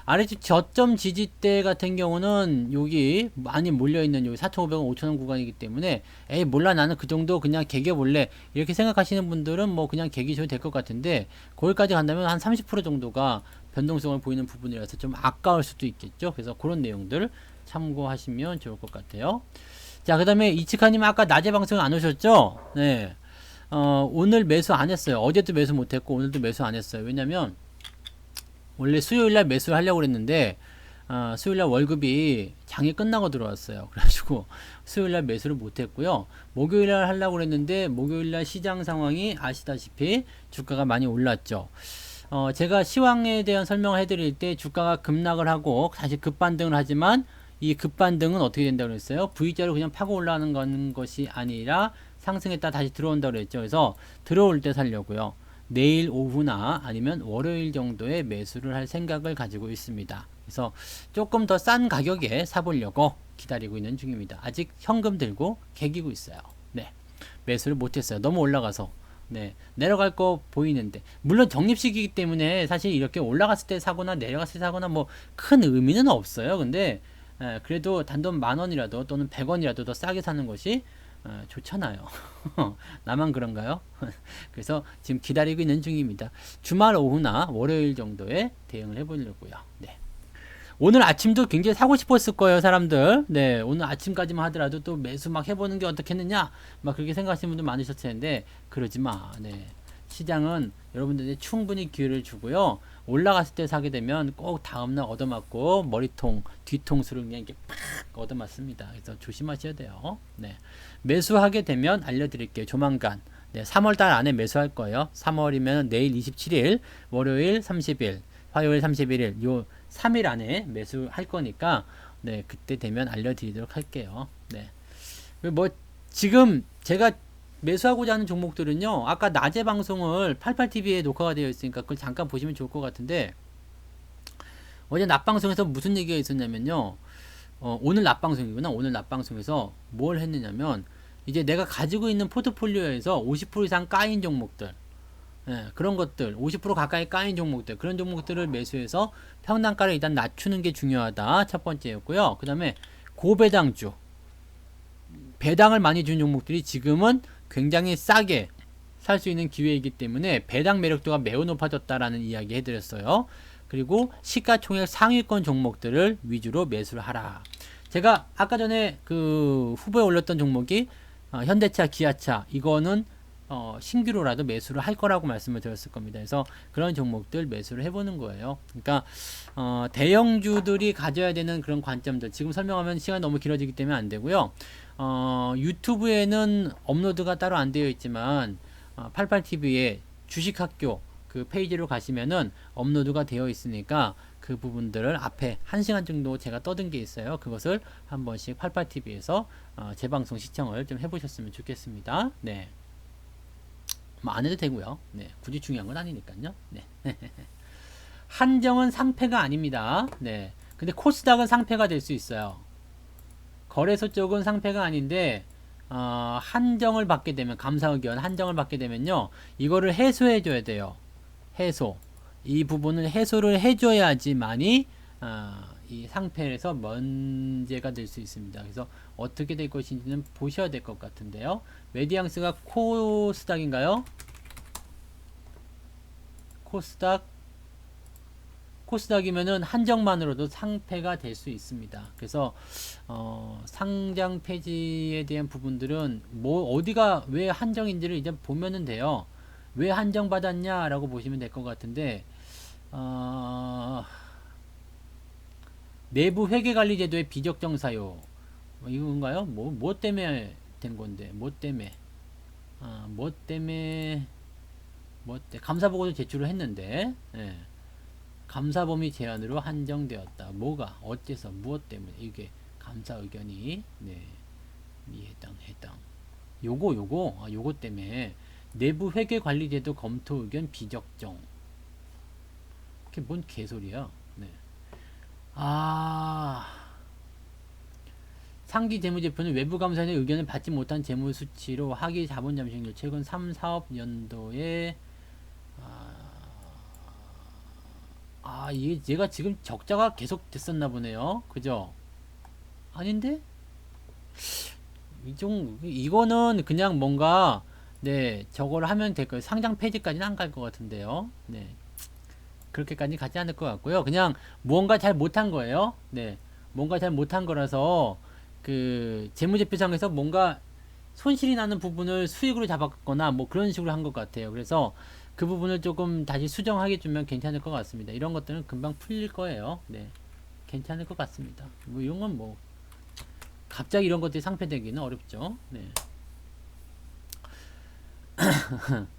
아래쪽 저점 지지대 같은 경우는 여기 많이 몰려있는 여기 4,500원, 5,000원 구간이기 때문에 에이 몰라 나는 그 정도 그냥 개겨볼래 이렇게 생각하시는 분들은 뭐 그냥 개기셔도 될 것 같은데 거기까지 간다면 한 30% 정도가 변동성을 보이는 부분이라서 좀 아까울 수도 있겠죠. 그래서 그런 내용들 참고하시면 좋을 것 같아요. 자, 그 다음에 이치카님 아까 낮에 방송 안 오셨죠? 네. 오늘 매수 안 했어요. 어제도 매수 못했고 오늘도 매수 안 했어요. 왜냐면 원래 수요일날 매수를 하려고 그랬는데 수요일날 월급이 장이 끝나고 들어왔어요. 그래가지고 수요일날 매수를 못했고요. 목요일날 하려고 그랬는데 목요일날 시장 상황이 아시다시피 주가가 많이 올랐죠. 제가 시황에 대한 설명을 해드릴 때 주가가 급락을 하고 다시 급반등을 하지만 이 급반등은 어떻게 된다고 그랬어요? V자로 그냥 파고 올라가는 것이 아니라 상승했다 다시 들어온다고 그랬죠. 그래서 들어올 때 살려고요. 내일 오후나 아니면 월요일 정도에 매수를 할 생각을 가지고 있습니다. 그래서 조금 더 싼 가격에 사보려고 기다리고 있는 중입니다. 아직 현금 들고 개기고 있어요. 네, 매수를 못했어요. 너무 올라가서. 네, 내려갈 거 보이는데 물론 적립식이기 때문에 사실 이렇게 올라갔을 때 사거나 내려갔을 때 사거나 뭐 큰 의미는 없어요. 근데 그래도 단돈 10,000원이라도 또는 100원이라도 더 싸게 사는 것이 좋잖아요. 나만 그런가요? 그래서 지금 기다리고 있는 중입니다. 주말 오후나 월요일 정도에 대응을 해보려고요. 네. 오늘 아침도 굉장히 사고 싶었을 거예요, 사람들. 네, 오늘 아침까지만 하더라도 또 매수 막 해보는 게 어떻겠느냐, 막 그렇게 생각하시는 분들 많으셨을 텐데 그러지 마. 네, 시장은 여러분들이 충분히 기회를 주고요. 올라갔을 때 사게 되면 꼭 다음날 얻어맞고 머리통, 뒤통수를 그냥 이렇게 팍 얻어맞습니다. 그래서 조심하셔야 돼요. 네, 매수하게 되면 알려드릴게요. 조만간. 네, 3월달 안에 매수할 거예요. 3월이면 내일 27일, 월요일 30일, 화요일 31일, 요 3일 안에 매수할 거니까, 네, 그때 되면 알려드리도록 할게요. 네. 뭐, 지금 제가 매수하고자 하는 종목들은요, 아까 낮에 방송을 88TV에 녹화가 되어 있으니까 그걸 잠깐 보시면 좋을 것 같은데, 어제 낮방송에서 무슨 얘기가 있었냐면요, 오늘 낮방송이구나. 오늘 낮방송에서 뭘 했느냐면, 이제 내가 가지고 있는 포트폴리오에서 50% 이상 까인 종목들, 예, 그런 것들 50% 가까이 까인 종목들 그런 종목들을 매수해서 평단가를 일단 낮추는 게 중요하다. 첫 번째였고요. 그 다음에 고배당주 배당을 많이 준 종목들이 지금은 굉장히 싸게 살 수 있는 기회이기 때문에 배당 매력도가 매우 높아졌다라는 이야기 해드렸어요. 그리고 시가총액 상위권 종목들을 위주로 매수를 하라. 제가 아까 전에 그 후보에 올렸던 종목이 현대차, 기아차 이거는 신규로라도 매수를 할 거라고 말씀을 드렸을 겁니다. 그래서 그런 종목들 매수를 해보는 거예요. 그러니까 대형주들이 가져야 되는 그런 관점들 지금 설명하면 시간이 너무 길어지기 때문에 안 되고요. 유튜브에는 업로드가 따로 안 되어 있지만 88TV에 주식학교 그 페이지로 가시면은 업로드가 되어 있으니까 그 부분들을 앞에 1시간 정도 제가 떠든 게 있어요. 그것을 한 번씩 88TV에서 재방송 시청을 좀 해보셨으면 좋겠습니다. 네. 뭐 안 해도 되고요. 네, 굳이 중요한 건 아니니까요. 네. 한정은 상패가 아닙니다. 네. 근데 코스닥은 상패가 될 수 있어요. 거래소 쪽은 상패가 아닌데 한정을 받게 되면 감사의견 한정을 받게 되면요. 이거를 해소해 줘야 돼요. 해소. 이 부분을 해소를 해 줘야지만이 이 상패에서 문제가 될 수 있습니다. 그래서 어떻게 될 것인지는 보셔야 될 것 같은데요. 메디앙스가 코스닥인가요? 코스닥이면은 한정만으로도 상패가 될 수 있습니다. 그래서 상장 폐지에 대한 부분들은 뭐 어디가 왜 한정인지를 이제 보면은 돼요. 왜 한정받았냐라고 보시면 될 것 같은데 내부 회계관리제도의 비적정 사유 이건가요? 뭐 때문에 된 건데 감사보고도 제출을 했는데 예. 감사 범위 제한으로 한정되었다. 뭐가 어째서 무엇 때문에 이게 감사 의견이 네. 해당 요거 때문에 내부 회계관리제도 검토 의견 비적정. 그게 뭔 개소리야? 네. 상기 재무제표는 외부 감사인의 의견을 받지 못한 재무 수치로 하기 자본 잠식률 최근 3, 4업 연도에 이게 얘가 지금 적자가 계속 됐었나 보네요. 그죠? 아닌데? 이거는 그냥 뭔가 네 저걸 하면 될 거예요. 상장 폐지까지는 안 갈 것 같은데요. 네 그렇게까지 가지 않을 것 같고요. 그냥 무언가 잘 못한 거예요. 네 뭔가 잘 못한 거라서 그 재무제표상에서 뭔가 손실이 나는 부분을 수익으로 잡았거나 뭐 그런 식으로 한 것 같아요. 그래서 그 부분을 조금 다시 수정하게 주면 괜찮을 것 같습니다. 이런 것들은 금방 풀릴 거예요. 네 괜찮을 것 같습니다. 뭐 이런 건 뭐 갑자기 이런 것들이 상쇄되기는 어렵죠. 네.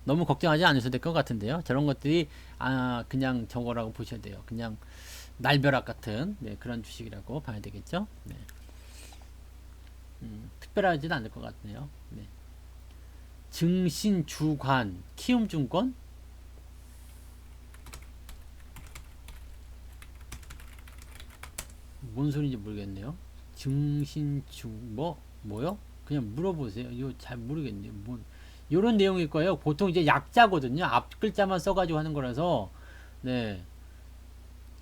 너무 걱정하지 않으셔도 될 것 같은데요. 저런 것들이 그냥 저거라고 보셔야 돼요. 그냥 날벼락 같은 네, 그런 주식이라고 봐야 되겠죠. 네. 특별하지는 않을 것 같네요. 네. 증신주관 키움증권 뭔 소리인지 모르겠네요. 증신주 뭐요? 그냥 물어보세요. 이거 잘 모르겠네요. 뭐 요런 내용일 거예요. 보통 이제 약자거든요. 앞 글자만 써가지고 하는 거라서 네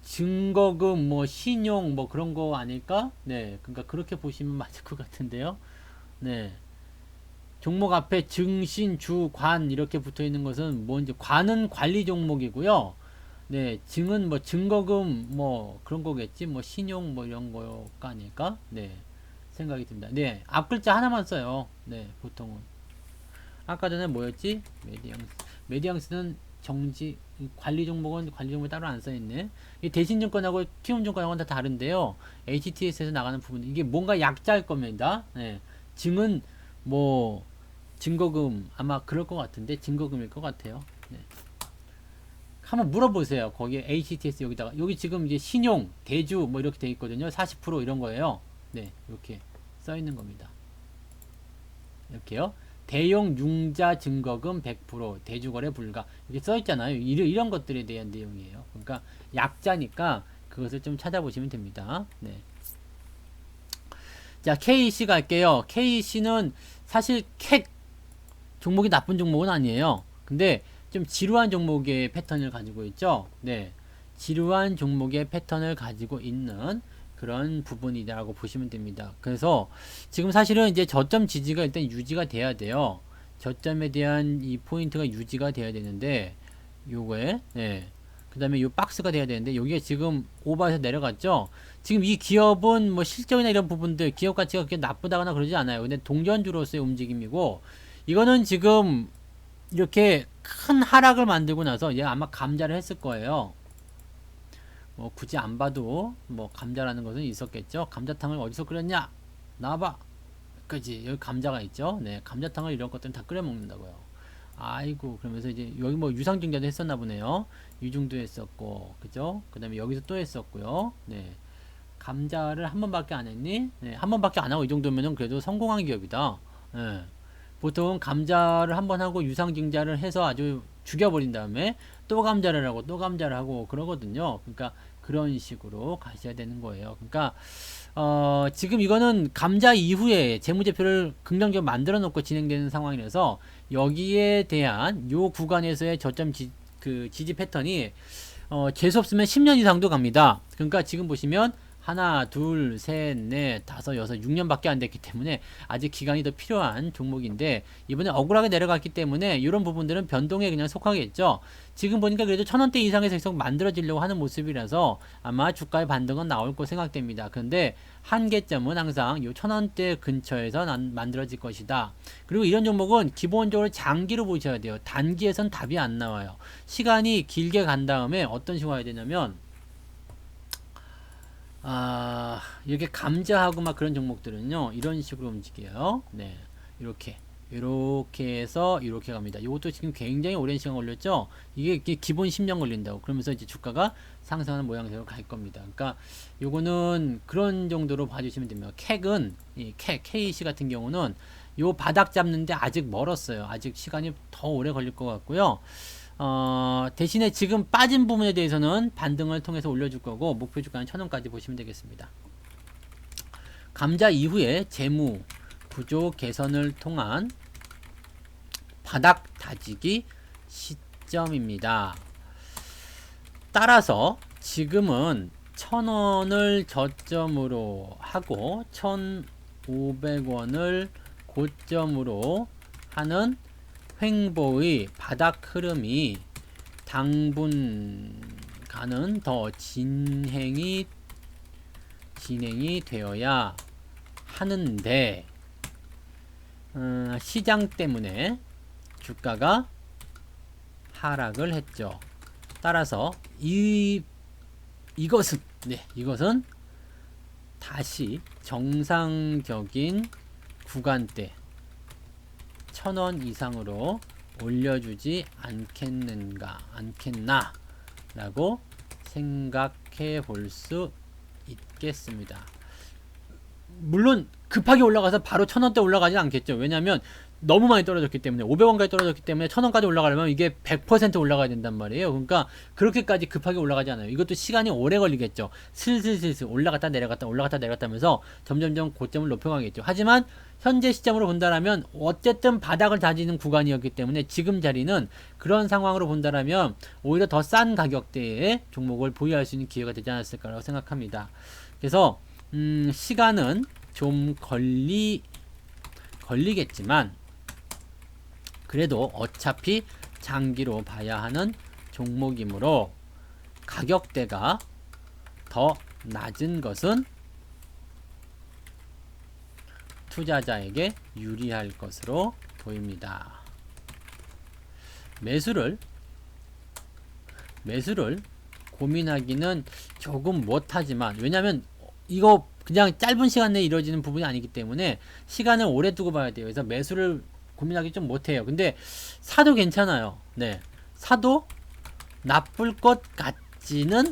증거금 뭐 신용 뭐 그런 거 아닐까? 네 그러니까 그렇게 보시면 맞을 것 같은데요. 네 종목 앞에 증신 주관 이렇게 붙어 있는 것은 뭔지 관은 관리 종목이고요. 네 증은 뭐 증거금 뭐 그런 거겠지 뭐 신용 뭐 이런 거가 아닐까? 네 생각이 듭니다. 네 앞 글자 하나만 써요. 네 보통은 아까 전에 뭐였지? 메디앙스는 정지 관리 종목은 관리 종목이 따로 안 써있네. 이 대신증권하고 키움증권하고는 다 다른데요. HTS에서 나가는 부분 이게 뭔가 약자일 겁니다. 네. 증은 뭐 증거금 아마 그럴 것 같은데 증거금일 것 같아요. 네. 한번 물어보세요. 거기에 HTS 여기다가 여기 지금 이제 신용 대주 뭐 이렇게 돼 있거든요. 40% 이런 거예요. 네 이렇게 써 있는 겁니다. 이렇게요. 대용 융자 증거금 100% 대주거래 불가 이렇게 써 있잖아요. 이런 것들에 대한 내용이에요. 그러니까 약자니까 그것을 좀 찾아보시면 됩니다. 네. 자 KC 갈게요. KC는 사실 캣 종목이 나쁜 종목은 아니에요. 근데 좀 지루한 종목의 패턴을 가지고 있죠. 네. 지루한 종목의 패턴을 가지고 있는 그런 부분이라고 보시면 됩니다. 그래서 지금 사실은 이제 저점 지지가 일단 유지가 돼야 돼요. 저점에 대한 이 포인트가 유지가 돼야 되는데 요거에 네. 그 다음에 요 박스가 돼야 되는데 여기가 지금 오버해서 내려갔죠. 지금 이 기업은 뭐 실적이나 이런 부분들 기업 가치가 그렇게 나쁘다거나 그러지 않아요. 근데 동전주로서의 움직임이고 이거는 지금 이렇게 큰 하락을 만들고 나서 얘 아마 감자를 했을 거예요. 뭐 굳이 안 봐도 뭐 감자라는 것은 있었겠죠. 감자탕을 어디서 끓였냐? 나와봐. 그지 여기 감자가 있죠. 네, 감자탕을 이런 것들은 다 끓여 먹는다고요. 아이고 그러면서 이제 여기 뭐 유상증자도 했었나 보네요. 유중도 했었고 그죠? 그 다음에 여기서 또 했었고요. 네, 감자를 한 번밖에 안 했니? 네, 한 번밖에 안 하고 이 정도면은 그래도 성공한 기업이다. 네. 보통 감자를 한 번 하고 유상증자를 해서 아주 죽여버린 다음에 또 감자를 하고 또 감자를 하고 그러거든요. 그러니까 그런 식으로 가셔야 되는 거예요. 그러니까 지금 이거는 감자 이후에 재무제표를 긍정적으로 만들어 놓고 진행되는 상황이라서 여기에 대한 요 구간에서의 저점 지지 패턴이 재수없으면 10년 이상도 갑니다. 그러니까 지금 보시면 하나, 둘, 셋, 넷, 다섯, 여섯, 6년밖에 안 됐기 때문에 아직 기간이 더 필요한 종목인데 이번에 억울하게 내려갔기 때문에 이런 부분들은 변동에 그냥 속하겠죠. 지금 보니까 그래도 1000원대 이상에서 계속 만들어지려고 하는 모습이라서 아마 주가의 반등은 나올 거 생각됩니다. 근데 한계점은 항상 이 1000원대 근처에서 만들어질 것이다. 그리고 이런 종목은 기본적으로 장기로 보셔야 돼요. 단기에선 답이 안 나와요. 시간이 길게 간 다음에 어떤 식으로 해야 되냐면 이렇게 감자하고 막 그런 종목들은요, 이런 식으로 움직여요. 네. 이렇게 해서 이렇게 갑니다. 이것도 지금 굉장히 오랜 시간 걸렸죠? 이게 기본 10년 걸린다고. 그러면서 이제 주가가 상승하는 모양새로 갈 겁니다. 그러니까 요거는 그런 정도로 봐주시면 됩니다. 캣은, KC 같은 경우는 요 바닥 잡는데 아직 멀었어요. 아직 시간이 더 오래 걸릴 것 같고요. 대신에 지금 빠진 부분에 대해서는 반등을 통해서 올려줄 거고 목표 주가는 1000원까지 보시면 되겠습니다. 감자 이후에 재무 구조 개선을 통한 바닥 다지기 시점입니다. 따라서 지금은 1,000원을 저점으로 하고 1,500원을 고점으로 하는 횡보의 바닥 흐름이 당분간은 더 진행이 되어야 하는데 시장 때문에 주가가 하락을 했죠. 따라서 이것은 다시 정상적인 구간대 1,000원 이상으로 올려주지 않겠나 라고 생각해 볼 수 있겠습니다. 물론 급하게 올라가서 바로 1,000원대 올라가진 않겠죠. 왜냐하면 너무 많이 떨어졌기 때문에 500원까지 떨어졌기 때문에 1,000원까지 올라가려면 이게 100% 올라가야 된단 말이에요. 그러니까 그렇게까지 급하게 올라가지 않아요. 이것도 시간이 오래 걸리겠죠. 슬슬 올라갔다 내려갔다 하면서 점점점 고점을 높여가겠죠. 하지만 현재 시점으로 본다라면 어쨌든 바닥을 다지는 구간이었기 때문에 지금 자리는 그런 상황으로 본다라면 오히려 더 싼 가격대의 종목을 보유할 수 있는 기회가 되지 않았을까라고 생각합니다. 그래서 시간은 좀 걸리겠지만 그래도 어차피 장기로 봐야 하는 종목이므로 가격대가 더 낮은 것은 투자자에게 유리할 것으로 보입니다. 매수를 고민하기는 조금 못하지만, 왜냐면 이거 그냥 짧은 시간 내에 이루어지는 부분이 아니기 때문에 시간을 오래 두고 봐야 돼요. 그래서 매수를 고민하기 좀 못해요. 근데 사도 괜찮아요. 네, 사도 나쁠 것 같지는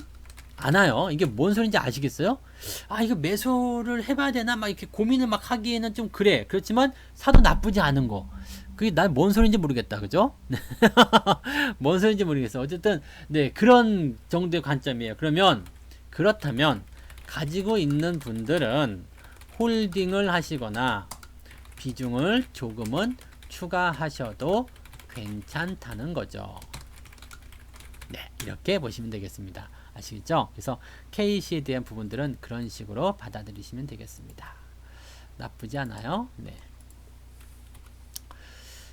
않아요. 이게 뭔 소리인지 아시겠어요? 아, 이거 매수를 해봐야 되나 막 이렇게 고민을 막 하기에는 좀 그렇지만 사도 나쁘지 않은 거, 그게 난 뭔 소리인지 모르겠다. 그죠? 뭔 소리인지 모르겠어. 어쨌든 네, 그런 정도의 관점이에요. 그렇다면 가지고 있는 분들은 홀딩을 하시거나 비중을 조금은 추가하셔도 괜찮다는 거죠. 네, 이렇게 보시면 되겠습니다. 아시겠죠? 그래서 KC에 대한 부분들은 그런 식으로 받아들이시면 되겠습니다. 나쁘지 않아요. 네.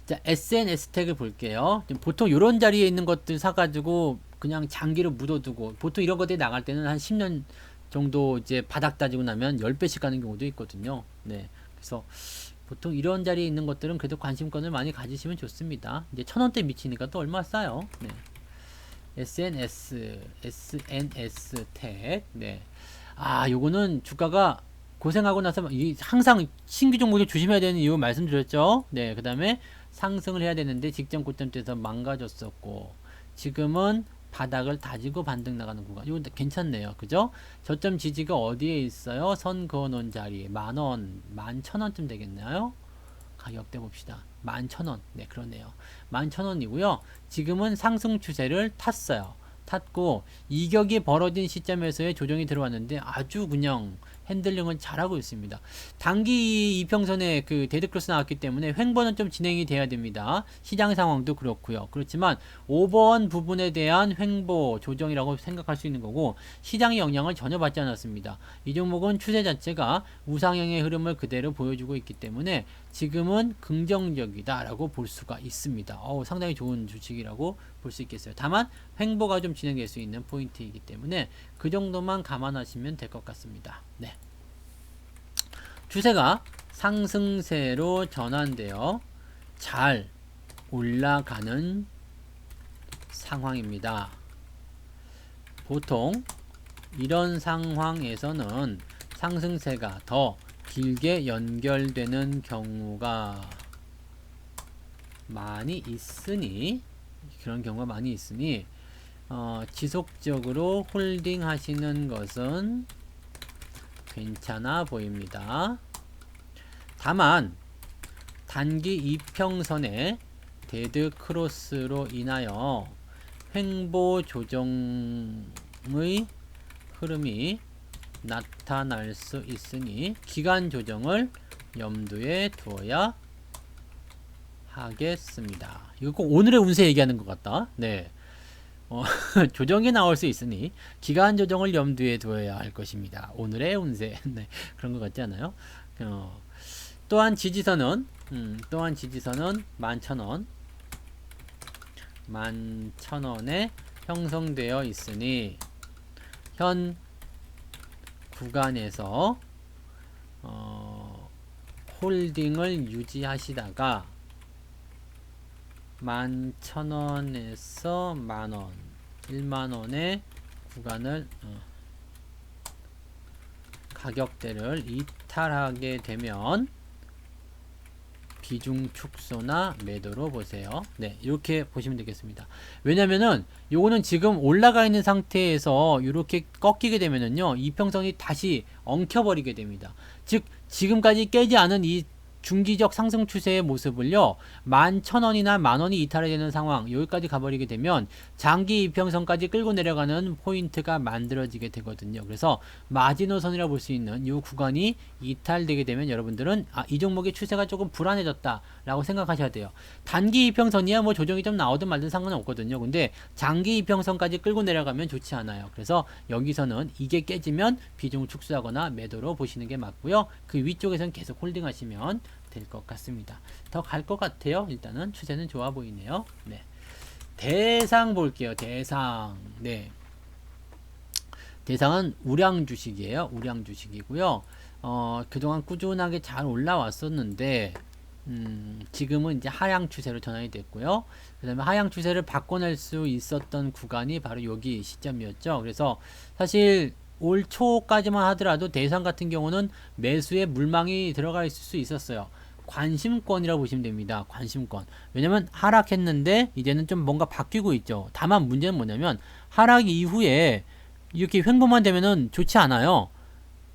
자, SNS 택을 볼게요. 보통 이런 자리에 있는 것들 사가지고 그냥 장기로 묻어두고, 보통 이런 것들이 나갈 때는 한 10년 정도 이제 바닥 따지고 나면 10배씩 가는 경우도 있거든요. 네. 그래서 보통 이런 자리에 있는 것들은 그래도 관심권을 많이 가지시면 좋습니다. 이제 1,000원대 미치니까 또 얼마 싸요. 네. SNS 택. 네. 아, 요거는 주가가 고생하고 나서 항상 신규 종목에 조심해야 되는 이유 말씀드렸죠. 네. 그 다음에 상승을 해야 되는데 직전 고점대에서 망가졌었고, 지금은 바닥을 다지고 반등 나가는 구간. 이거 괜찮네요. 그죠? 저점 지지가 어디에 있어요? 선 그어놓은 자리. 10,000원, 11,000원쯤 되겠나요? 가격대 봅시다. 11,000원. 네, 그러네요. 11,000원이고요. 지금은 상승 추세를 탔고, 이격이 벌어진 시점에서의 조정이 들어왔는데 아주 그냥 핸들링은 잘하고 있습니다. 단기 이평선에 그 데드크로스 나왔기 때문에 횡보는 좀 진행이 돼야 됩니다. 시장 상황도 그렇고요. 그렇지만 오버원 부분에 대한 횡보 조정이라고 생각할 수 있는 거고, 시장의 영향을 전혀 받지 않았습니다. 이 종목은 추세 자체가 우상향의 흐름을 그대로 보여주고 있기 때문에 지금은 긍정적이다라고 볼 수가 있습니다. 상당히 좋은 주식이라고 볼 수 있겠어요. 다만 횡보가 좀 진행될 수 있는 포인트이기 때문에 그 정도만 감안하시면 될 것 같습니다. 네. 추세가 상승세로 전환되어 잘 올라가는 상황입니다. 보통 이런 상황에서는 상승세가 더 길게 연결되는 경우가 많이 있으니, 지속적으로 홀딩 하시는 것은 괜찮아 보입니다. 다만 단기 이평선의 데드 크로스로 인하여 횡보 조정의 흐름이 나타날 수 있으니 기간 조정을 염두에 두어야 하겠습니다. 이거 꼭 오늘의 운세 얘기하는 것 같다. 네. 조정이 나올 수 있으니 기간 조정을 염두에 두어야 할 것입니다. 오늘의 운세. 네. 그런 것 같지 않아요? 또한 지지선은 11,000원 11,000원에 형성되어 있으니 현 구간에서 홀딩을 유지하시다가 11,000원에서 만원 1만원의 구간을 가격대를 이탈하게 되면 비중 축소나 매도로 보세요. 네, 이렇게 보시면 되겠습니다. 왜냐면은 요거는 지금 올라가 있는 상태에서 이렇게 꺾이게 되면은요, 이평선이 다시 엉켜버리게 됩니다. 즉 지금까지 깨지 않은 이 중기적 상승 추세의 모습을요, 11,000원이나 만원이 이탈이 되는 상황, 여기까지 가버리게 되면 장기 이평선까지 끌고 내려가는 포인트가 만들어지게 되거든요. 그래서 마지노선이라 볼 수 있는 이 구간이 이탈되게 되면 여러분들은 이 종목의 추세가 조금 불안해졌다 라고 생각하셔야 돼요. 단기 이평선이야 뭐 조정이 좀 나오든 말든 상관은 없거든요. 근데 장기 이평선까지 끌고 내려가면 좋지 않아요. 그래서 여기서는 이게 깨지면 비중 축소하거나 매도로 보시는 게 맞고요. 그 위쪽에서는 계속 홀딩 하시면 될 것 같습니다. 더 갈 것 같아요. 일단은 추세는 좋아 보이네요. 네. 대상 볼게요. 대상. 네. 대상은 우량 주식이에요. 우량 주식이고요. 그동안 꾸준하게 잘 올라왔었는데 지금은 이제 하향 추세로 전환이 됐고요. 그 다음에 하향 추세를 바꿔낼 수 있었던 구간이 바로 여기 시점이었죠. 그래서 사실 올 초까지만 하더라도 대상 같은 경우는 매수에 물망이 들어가 있을 수 있었어요. 관심권이라고 보시면 됩니다. 관심권. 왜냐면 하락했는데 이제는 좀 뭔가 바뀌고 있죠. 다만 문제는 뭐냐면 하락 이후에 이렇게 횡보만 되면은 좋지 않아요.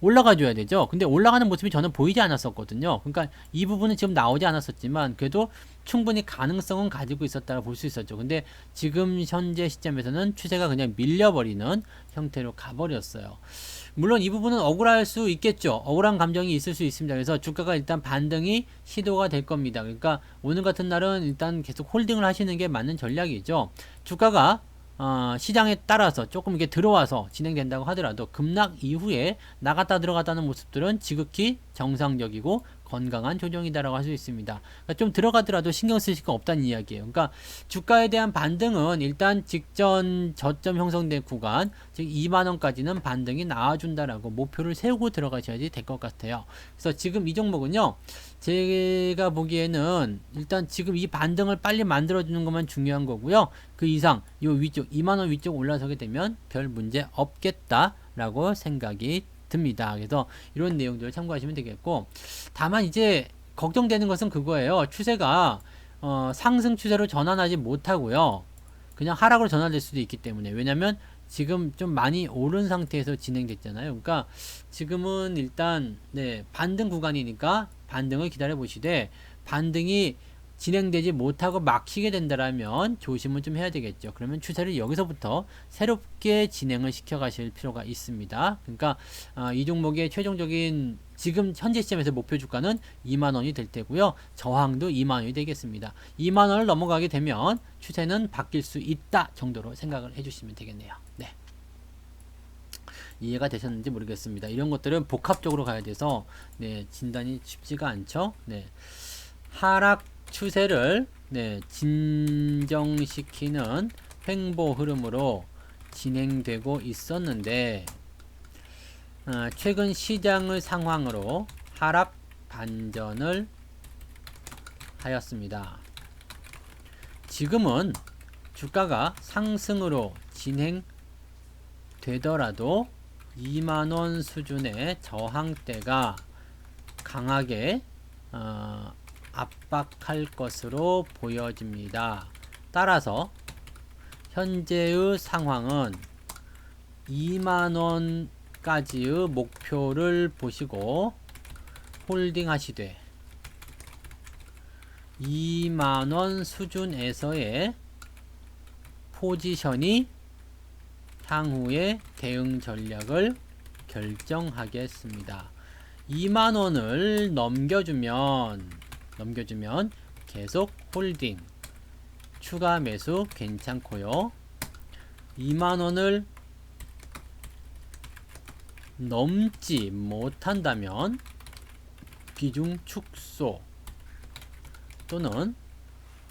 올라가 줘야 되죠. 근데 올라가는 모습이 저는 보이지 않았었거든요. 그러니까 이 부분은 지금 나오지 않았었지만 그래도 충분히 가능성은 가지고 있었다고 볼 수 있었죠. 근데 지금 현재 시점에서는 추세가 그냥 밀려버리는 형태로 가버렸어요. 물론 이 부분은 억울할 수 있겠죠. 억울한 감정이 있을 수 있습니다. 그래서 주가가 일단 반등이 시도가 될 겁니다. 그러니까 오늘 같은 날은 일단 계속 홀딩을 하시는 게 맞는 전략이죠. 주가가 시장에 따라서 조금 이게 들어와서 진행된다고 하더라도 급락 이후에 나갔다 들어갔다는 모습들은 지극히 정상적이고 건강한 조정이다라고 할 수 있습니다. 그러니까 좀 들어가더라도 신경 쓰실 거 없다는 이야기예요. 그러니까 주가에 대한 반등은 일단 직전 저점 형성된 구간, 즉 2만원까지는 반등이 나와준다라고 목표를 세우고 들어가셔야지 될 것 같아요. 그래서 지금 이 종목은요, 제가 보기에는 일단 지금 이 반등을 빨리 만들어주는 것만 중요한 거고요. 그 이상 요 위쪽 2만원 위쪽 올라서게 되면 별 문제 없겠다라고 생각이 듭니다. 그래서 이런 내용들을 참고하시면 되겠고, 다만 이제 걱정되는 것은 그거예요. 추세가 상승 추세로 전환하지 못하고요, 그냥 하락으로 전환될 수도 있기 때문에. 왜냐면 지금 좀 많이 오른 상태에서 진행됐잖아요. 그러니까 지금은 일단 반등 구간이니까 반등을 기다려 보시되, 반등이 진행되지 못하고 막히게 된다라면 조심은 좀 해야 되겠죠. 그러면 추세를 여기서부터 새롭게 진행을 시켜 가실 필요가 있습니다. 그러니까 이 종목의 최종적인 지금 현재 시점에서 목표 주가는 2만원이 될 테고요. 저항도 2만원이 되겠습니다. 2만원을 넘어가게 되면 추세는 바뀔 수 있다 정도로 생각을 해주시면 되겠네요. 네. 이해가 되셨는지 모르겠습니다. 이런 것들은 복합적으로 가야 돼서 진단이 쉽지가 않죠. 하락 추세를 진정시키는 횡보 흐름으로 진행되고 있었는데, 최근 시장의 상황으로 하락 반전을 하였습니다. 지금은 주가가 상승으로 진행되더라도 2만원 수준의 저항대가 강하게 압박할 것으로 보여집니다. 따라서 현재의 상황은 2만원까지의 목표를 보시고 홀딩 하시되 2만원 수준에서의 포지션이 향후의 대응 전략을 결정하겠습니다. 2만원을 넘겨주면 계속 홀딩, 추가 매수 괜찮고요. 2만원을 넘지 못한다면 비중 축소 또는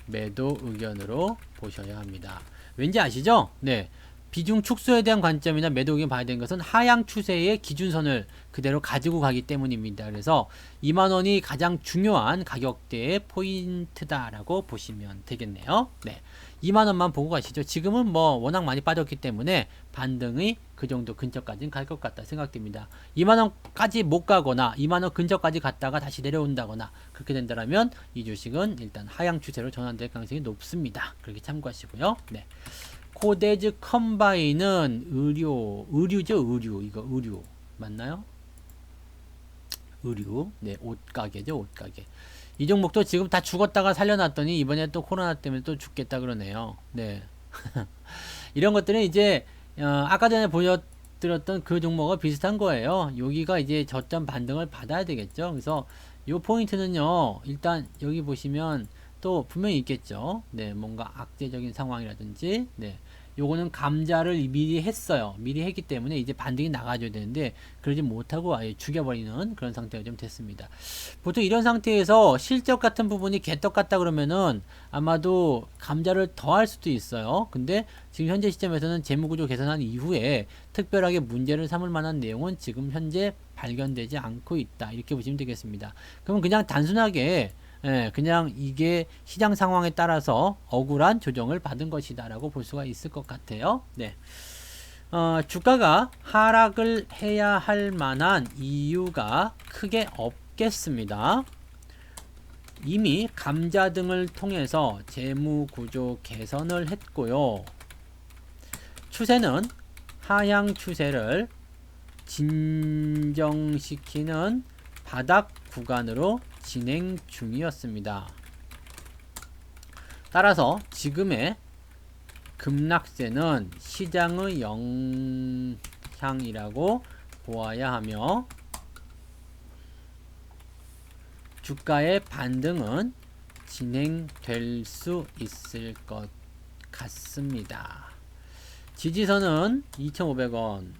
매도 의견으로 보셔야 합니다. 왠지 아시죠? 네. 비중 축소에 대한 관점이나 매도 의견 봐야 되는 것은 하향 추세의 기준선을 그대로 가지고 가기 때문입니다. 그래서 2만원이 가장 중요한 가격대의 포인트다라고 보시면 되겠네요. 네. 2만원만 보고 가시죠. 지금은 뭐 워낙 많이 빠졌기 때문에 반등이 그 정도 근처까지는 갈 것 같다 생각됩니다. 2만원까지 못 가거나 2만원 근처까지 갔다가 다시 내려온다거나 그렇게 된다면 이 주식은 일단 하향 추세로 전환될 가능성이 높습니다. 그렇게 참고하시고요. 네. 코데즈 컴바인은 의류죠, 의류. 이거 의류 맞나요? 의류. 네, 옷가게죠, 옷가게. 이 종목도 지금 다 죽었다가 살려놨더니 이번에 또 코로나 때문에 또 죽겠다 그러네요. 네. 이런 것들은 이제 아까 전에 보여드렸던 그 종목과 비슷한 거예요. 여기가 이제 저점 반등을 받아야 되겠죠. 그래서 요 포인트는요, 일단 여기 보시면 또 분명히 있겠죠. 네, 뭔가 악재적인 상황이라든지, 네, 요거는 감자를 미리 했어요. 미리 했기 때문에 이제 반등이 나가줘야 되는데 그러지 못하고 아예 죽여버리는 그런 상태가 좀 됐습니다. 보통 이런 상태에서 실적 같은 부분이 개떡 같다 그러면은 아마도 감자를 더 할 수도 있어요. 근데 지금 현재 시점에서는 재무구조 개선한 이후에 특별하게 문제를 삼을 만한 내용은 지금 현재 발견되지 않고 있다. 이렇게 보시면 되겠습니다. 그러면 그냥 단순하게 그냥 이게 시장 상황에 따라서 억울한 조정을 받은 것이다 라고 볼 수가 있을 것 같아요. 네. 주가가 하락을 해야 할 만한 이유가 크게 없겠습니다. 이미 감자 등을 통해서 재무구조 개선을 했고요. 추세는 하향 추세를 진정시키는 바닥 구간으로 진행 중이었습니다. 따라서 지금의 급락세는 시장의 영향이라고 보아야 하며 주가의 반등은 진행될 수 있을 것 같습니다. 지지선은 2,500원.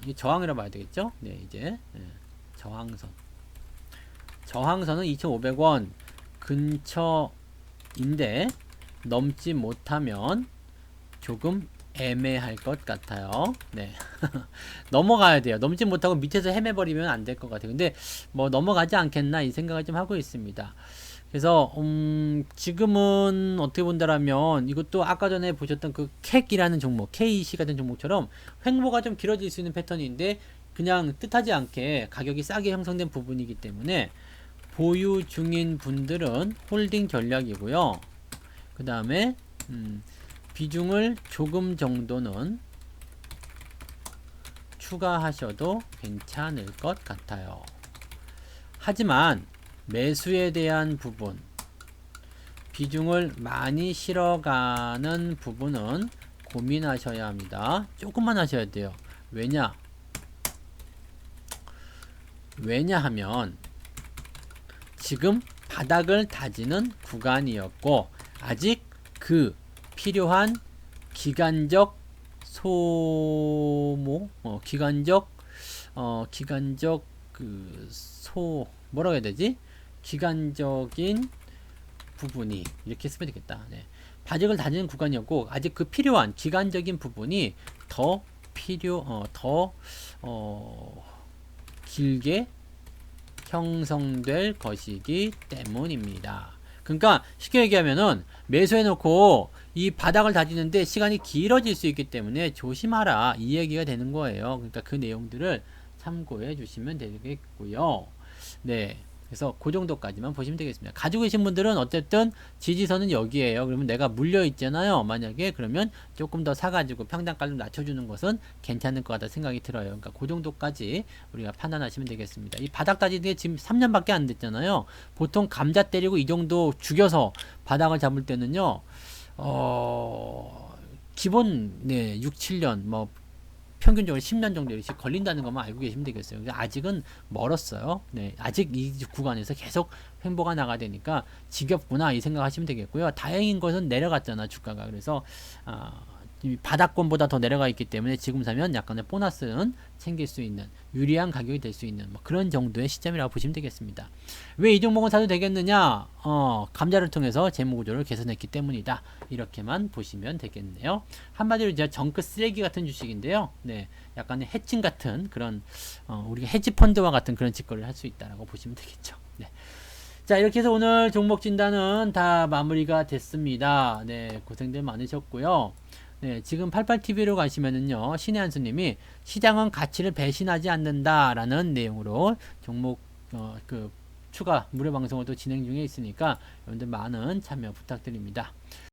이 저항이라 봐야 되겠죠? 네, 이제 저항선은 2,500원 근처인데 넘지 못하면 조금 애매할 것 같아요. 네. 넘어가야 돼요. 넘지 못하고 밑에서 헤매버리면 안 될 것 같아요. 근데 뭐 넘어가지 않겠나 이 생각을 좀 하고 있습니다. 그래서 지금은 어떻게 본다라면 이것도 아까 전에 보셨던 그 캣이라는 종목, KEC 같은 종목처럼 횡보가 좀 길어질 수 있는 패턴인데 그냥 뜻하지 않게 가격이 싸게 형성된 부분이기 때문에 보유 중인 분들은 홀딩 전략이고요. 그 다음에 비중을 조금 정도는 추가하셔도 괜찮을 것 같아요. 하지만 매수에 대한 부분, 비중을 많이 실어가는 부분은 고민하셔야 합니다. 조금만 하셔야 돼요. 왜냐하면 지금 바닥을 다지는 구간이었고 아직 그 필요한 기간적 소모, 뭐라고 해야 되지? 기간적인 부분이 이렇게 쓰면 되겠다. 네. 바닥을 다지는 구간이었고 아직 그 필요한 기간적인 부분이 더 길게 형성될 것이기 때문입니다. 그러니까 쉽게 얘기하면은 매수해 놓고 이 바닥을 다지는데 시간이 길어질 수 있기 때문에 조심하라 이 얘기가 되는 거예요. 그러니까 그 내용들을 참고해 주시면 되겠고요. 네. 그래서 그 정도까지만 보시면 되겠습니다. 가지고 계신 분들은 어쨌든 지지선은 여기에요. 그러면 내가 물려 있잖아요. 만약에 그러면 조금 더 사가지고 평단가를 좀 낮춰주는 것은 괜찮을 것 같다 생각이 들어요. 그러니까 그 정도까지 우리가 판단하시면 되겠습니다. 이 바닥 다지는 게 지금 3년밖에 안 됐잖아요. 보통 감자 때리고 이 정도 죽여서 바닥을 잡을 때는요. 기본 6, 7년 뭐 평균적으로 10년 정도 이렇게 걸린다는 것만 알고 계시면 되겠어요. 아직은 멀었어요. 네, 아직 이 구간에서 계속 횡보가 나가야 되니까 지겹구나 이 생각하시면 되겠고요. 다행인 것은 내려갔잖아 주가가. 그래서 이 바닥권보다 더 내려가 있기 때문에 지금 사면 약간의 보너스는 챙길 수 있는 유리한 가격이 될 수 있는 뭐 그런 정도의 시점이라고 보시면 되겠습니다. 왜 이 종목은 사도 되겠느냐? 감자를 통해서 재무구조를 개선했기 때문이다. 이렇게만 보시면 되겠네요. 한마디로 이제 정크 쓰레기 같은 주식인데요. 네, 약간의 해칭 같은 그런 우리가 헤지 펀드와 같은 그런 직거래를 할 수 있다라고 보시면 되겠죠. 네. 자, 이렇게 해서 오늘 종목 진단은 다 마무리가 됐습니다. 네, 고생들 많으셨고요. 네, 지금 88TV로 가시면은요, 신의 한수님이 시장은 가치를 배신하지 않는다라는 내용으로 종목, 추가 무료 방송을 또 진행 중에 있으니까 여러분들 많은 참여 부탁드립니다.